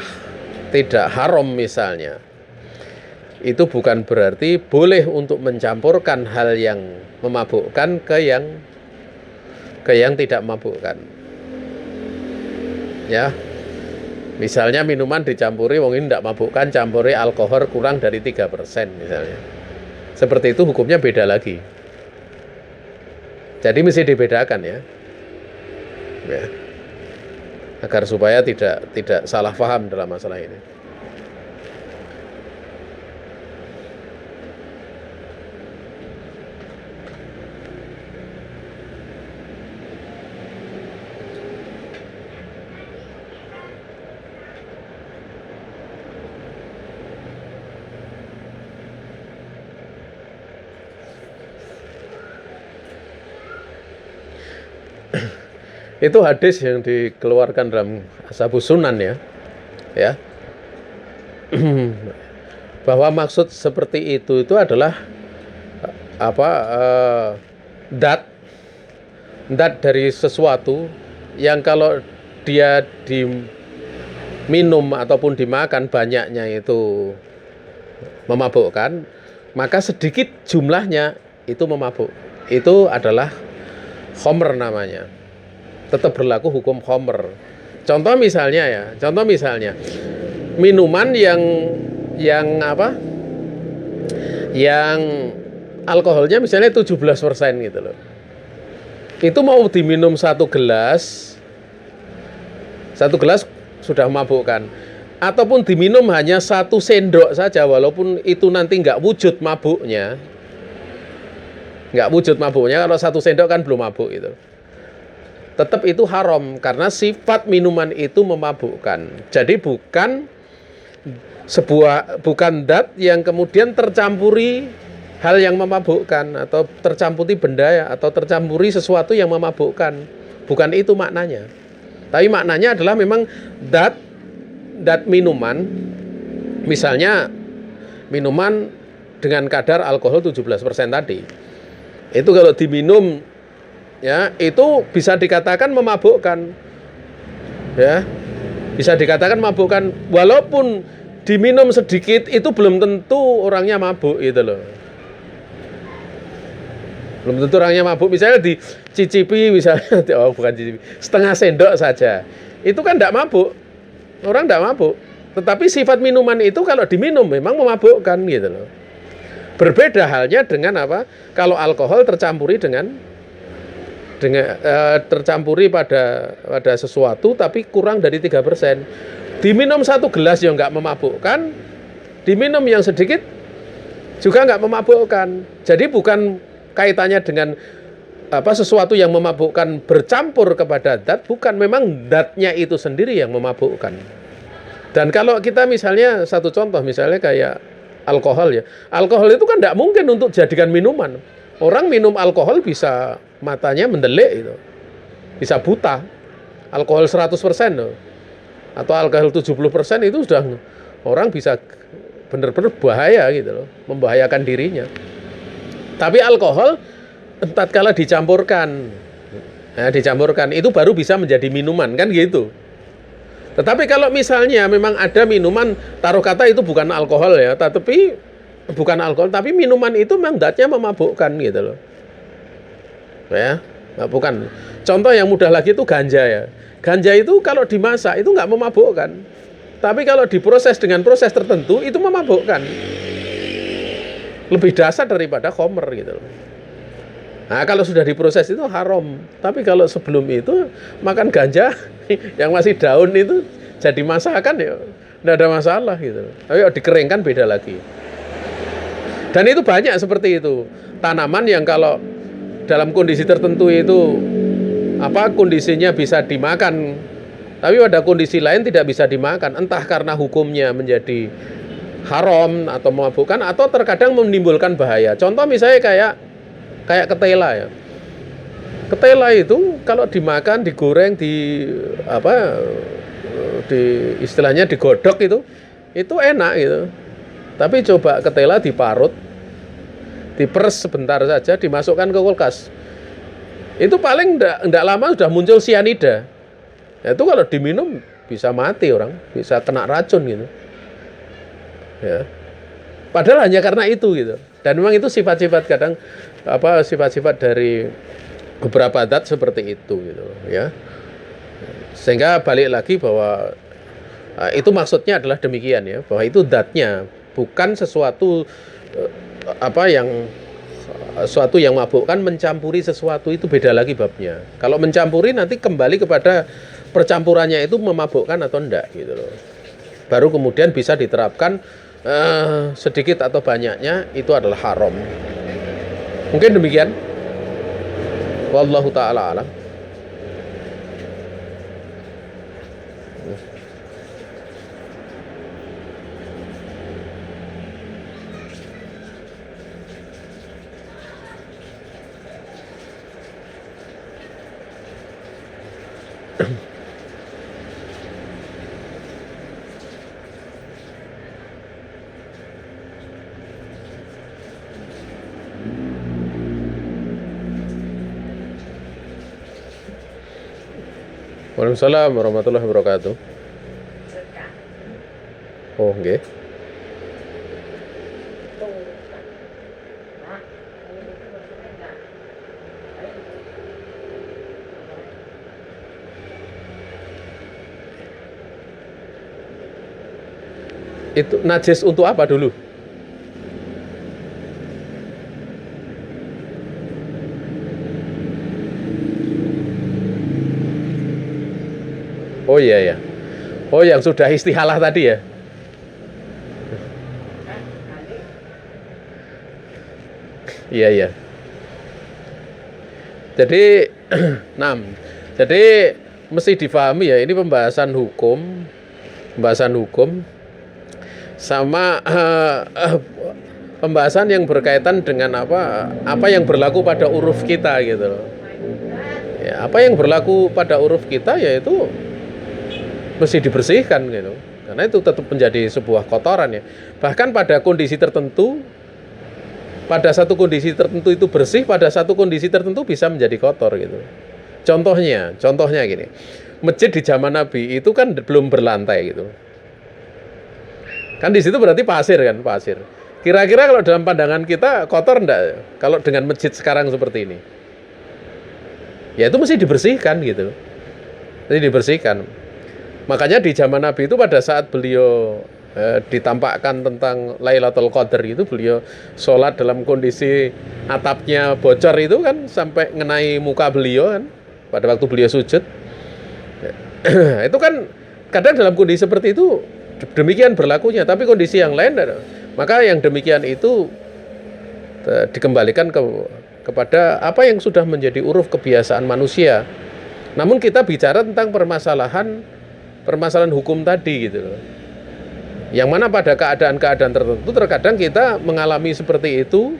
haram misalnya, itu bukan berarti boleh untuk mencampurkan hal yang memabukkan ke yang tidak memabukkan. Ya. Misalnya minuman dicampuri, wong ini tidak mabukkan, campuri alkohol kurang dari 3% misalnya. Seperti itu hukumnya beda lagi. Jadi mesti dibedakan ya. Agar supaya tidak salah paham dalam masalah ini. Itu hadis yang dikeluarkan dalam Ashabus Sunan ya. Bahwa maksud seperti itu adalah dat dari sesuatu yang kalau dia diminum ataupun dimakan banyaknya itu memabukkan, maka sedikit jumlahnya itu memabuk. Itu adalah khamr namanya. Tetap berlaku hukum khamr. Contoh misalnya minuman yang alkoholnya misalnya 17% gitu loh. Itu mau diminum satu gelas sudah memabukkan. Ataupun diminum hanya 1 sendok saja, walaupun itu nanti nggak wujud mabuknya. Kalau 1 sendok kan belum mabuk itu. Tetap itu haram karena sifat minuman itu memabukkan. Jadi bukan dat yang kemudian tercampuri hal yang memabukkan atau tercampuri benda atau tercampuri sesuatu yang memabukkan. Bukan itu maknanya. Tapi maknanya adalah memang dat minuman, misalnya minuman dengan kadar alkohol 17% tadi. Itu kalau diminum ya, itu bisa dikatakan memabukkan. Ya. Bisa dikatakan memabukkan walaupun diminum sedikit itu belum tentu orangnya mabuk gitu loh. Belum tentu orangnya mabuk. Misalnya dicicipi misalnya bukan cicipi, setengah sendok saja. Itu kan enggak mabuk. Orang enggak mabuk. Tetapi sifat minuman itu kalau diminum memang memabukkan gitu loh. Berbeda halnya dengan kalau alkohol tercampuri tercampuri pada sesuatu tapi kurang dari 3%. Diminum 1 gelas yang enggak memabukkan, diminum yang sedikit juga enggak memabukkan. Jadi bukan kaitannya dengan sesuatu yang memabukkan bercampur kepada dat, bukan, memang datnya itu sendiri yang memabukkan. Dan kalau kita misalnya satu contoh misalnya kayak alkohol ya. Alkohol itu kan enggak mungkin untuk dijadikan minuman. Orang minum alkohol bisa matanya mendelik itu. Bisa buta. Alkohol 100% loh. Atau alkohol 70% itu sudah orang bisa benar-benar bahaya gitu loh, membahayakan dirinya. Tapi alkohol tatkala dicampurkan itu baru bisa menjadi minuman kan gitu. Tetapi kalau misalnya memang ada minuman, taruh kata itu bukan alkohol ya, tapi bukan alkohol, tapi minuman itu memang datnya memabukkan gitu loh. Ya, bukan. Contoh yang mudah lagi itu ganja ya. Ganja itu kalau dimasak itu nggak memabukkan. Tapi kalau diproses dengan proses tertentu itu memabukkan. Lebih dasar daripada khamr gitu loh. Nah, kalau sudah diproses itu haram. Tapi kalau sebelum itu makan ganja yang masih daun itu jadi masakan ya enggak ada masalah gitu. Tapi kalau dikeringkan beda lagi. Dan itu banyak seperti itu. Tanaman yang kalau dalam kondisi tertentu itu kondisinya bisa dimakan, tapi pada kondisi lain tidak bisa dimakan, entah karena hukumnya menjadi haram atau memabukkan atau terkadang menimbulkan bahaya. Contoh misalnya kayak ketela ya. Ketela itu kalau dimakan, digoreng, istilahnya digodok itu enak gitu. Tapi coba ketela diparut, diperes sebentar saja, dimasukkan ke kulkas. Itu paling enggak lama sudah muncul sianida. Nah, itu kalau diminum bisa mati orang, bisa kena racun gitu. Ya. Padahal hanya karena itu gitu. Dan memang itu sifat-sifat sifat-sifat dari beberapa zat seperti itu gitu ya. Sehingga balik lagi bahwa Itu maksudnya adalah demikian ya, bahwa itu zatnya, bukan sesuatu apa yang sesuatu yang mabukkan mencampuri sesuatu, itu beda lagi babnya. Kalau mencampuri nanti kembali kepada percampurannya itu memabukkan atau enggak gitu loh. Baru kemudian bisa diterapkan sedikit atau banyaknya itu adalah haram. Mungkin demikian. Wallahu taala alam. Waalaikumsalam warahmatullahi wabarakatuh. Oh, nggih. Itu najis untuk apa dulu? Oh iya ya. Oh, yang sudah istihalah tadi ya. Iya iya. Jadi nah, jadi mesti difahami ya, ini pembahasan hukum sama pembahasan yang berkaitan dengan apa yang berlaku pada uruf kita gitu loh. Ya, apa yang berlaku pada uruf kita yaitu mesti dibersihkan gitu. Karena itu tetap menjadi sebuah kotoran ya. Bahkan pada kondisi tertentu, pada satu kondisi tertentu itu bersih, pada satu kondisi tertentu bisa menjadi kotor gitu. Contohnya gini. Masjid di zaman Nabi itu kan belum berlantai gitu. Kan di situ berarti pasir kan, pasir. Kira-kira kalau dalam pandangan kita kotor enggak kalau dengan masjid sekarang seperti ini? Ya itu mesti dibersihkan gitu. Mesti dibersihkan. Makanya di zaman Nabi itu pada saat beliau ditampakkan tentang Lailatul Qadar itu, beliau sholat dalam kondisi atapnya bocor itu kan sampai ngenai muka beliau kan pada waktu beliau sujud. Itu kan kadang dalam kondisi seperti itu demikian berlakunya, tapi kondisi yang lain maka yang demikian itu dikembalikan kepada apa yang sudah menjadi uruf kebiasaan manusia. Namun kita bicara tentang permasalahan hukum tadi gitu loh. Yang mana pada keadaan-keadaan tertentu terkadang kita mengalami seperti itu,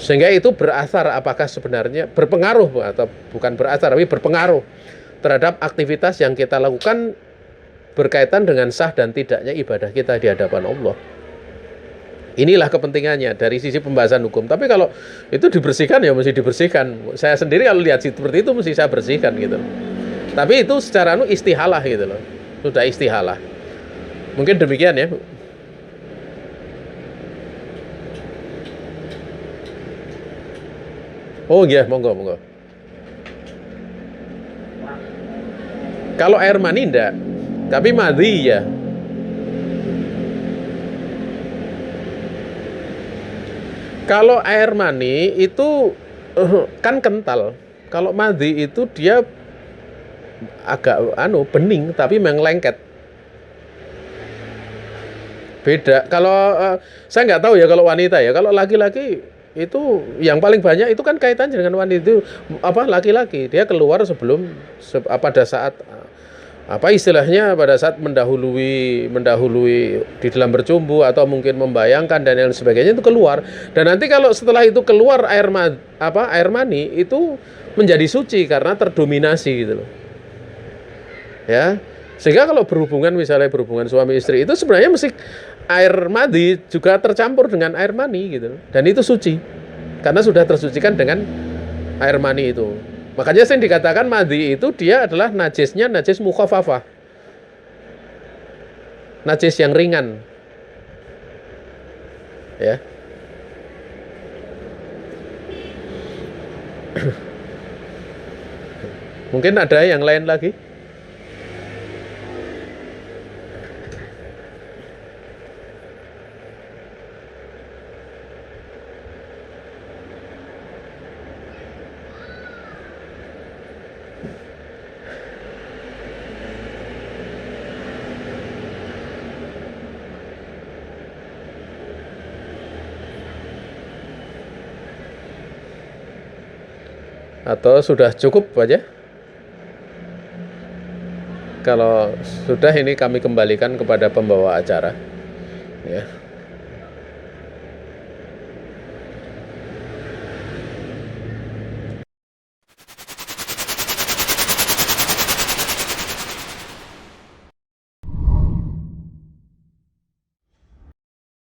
sehingga itu berasar apakah sebenarnya berpengaruh atau bukan berasar tapi berpengaruh terhadap aktivitas yang kita lakukan berkaitan dengan sah dan tidaknya ibadah kita di hadapan Allah. Inilah kepentingannya dari sisi pembahasan hukum. Tapi kalau itu dibersihkan ya mesti dibersihkan. Saya sendiri kalau lihat seperti itu mesti saya bersihkan gitu. Tapi itu secara istihalah gitu loh. Sudah istihalah. Mungkin demikian ya. Oh iya, monggo. Kalau air mani enggak, tapi madhi ya. Kalau air mani itu kan kental. Kalau madhi itu dia agak bening tapi memang lengket. Beda. Kalau saya nggak tahu ya kalau wanita ya. Kalau laki-laki itu yang paling banyak itu kan kaitannya dengan wanita itu laki-laki. Dia keluar sebelum pada saat istilahnya pada saat mendahului di dalam bercumbu atau mungkin membayangkan dan lain sebagainya itu keluar. Dan nanti kalau setelah itu keluar air mani itu menjadi suci karena terdominasi gitu loh. Ya. Sehingga kalau misalnya berhubungan suami istri itu sebenarnya mesti air mani juga tercampur dengan air mani gitu. Dan itu suci. Karena sudah tersucikan dengan air mani itu. Makanya sering dikatakan mani itu dia adalah najis mukhafafah. Najis yang ringan. Ya. Mungkin ada yang lain lagi? Atau sudah cukup aja? Kalau sudah, ini kami kembalikan kepada pembawa acara. Ya.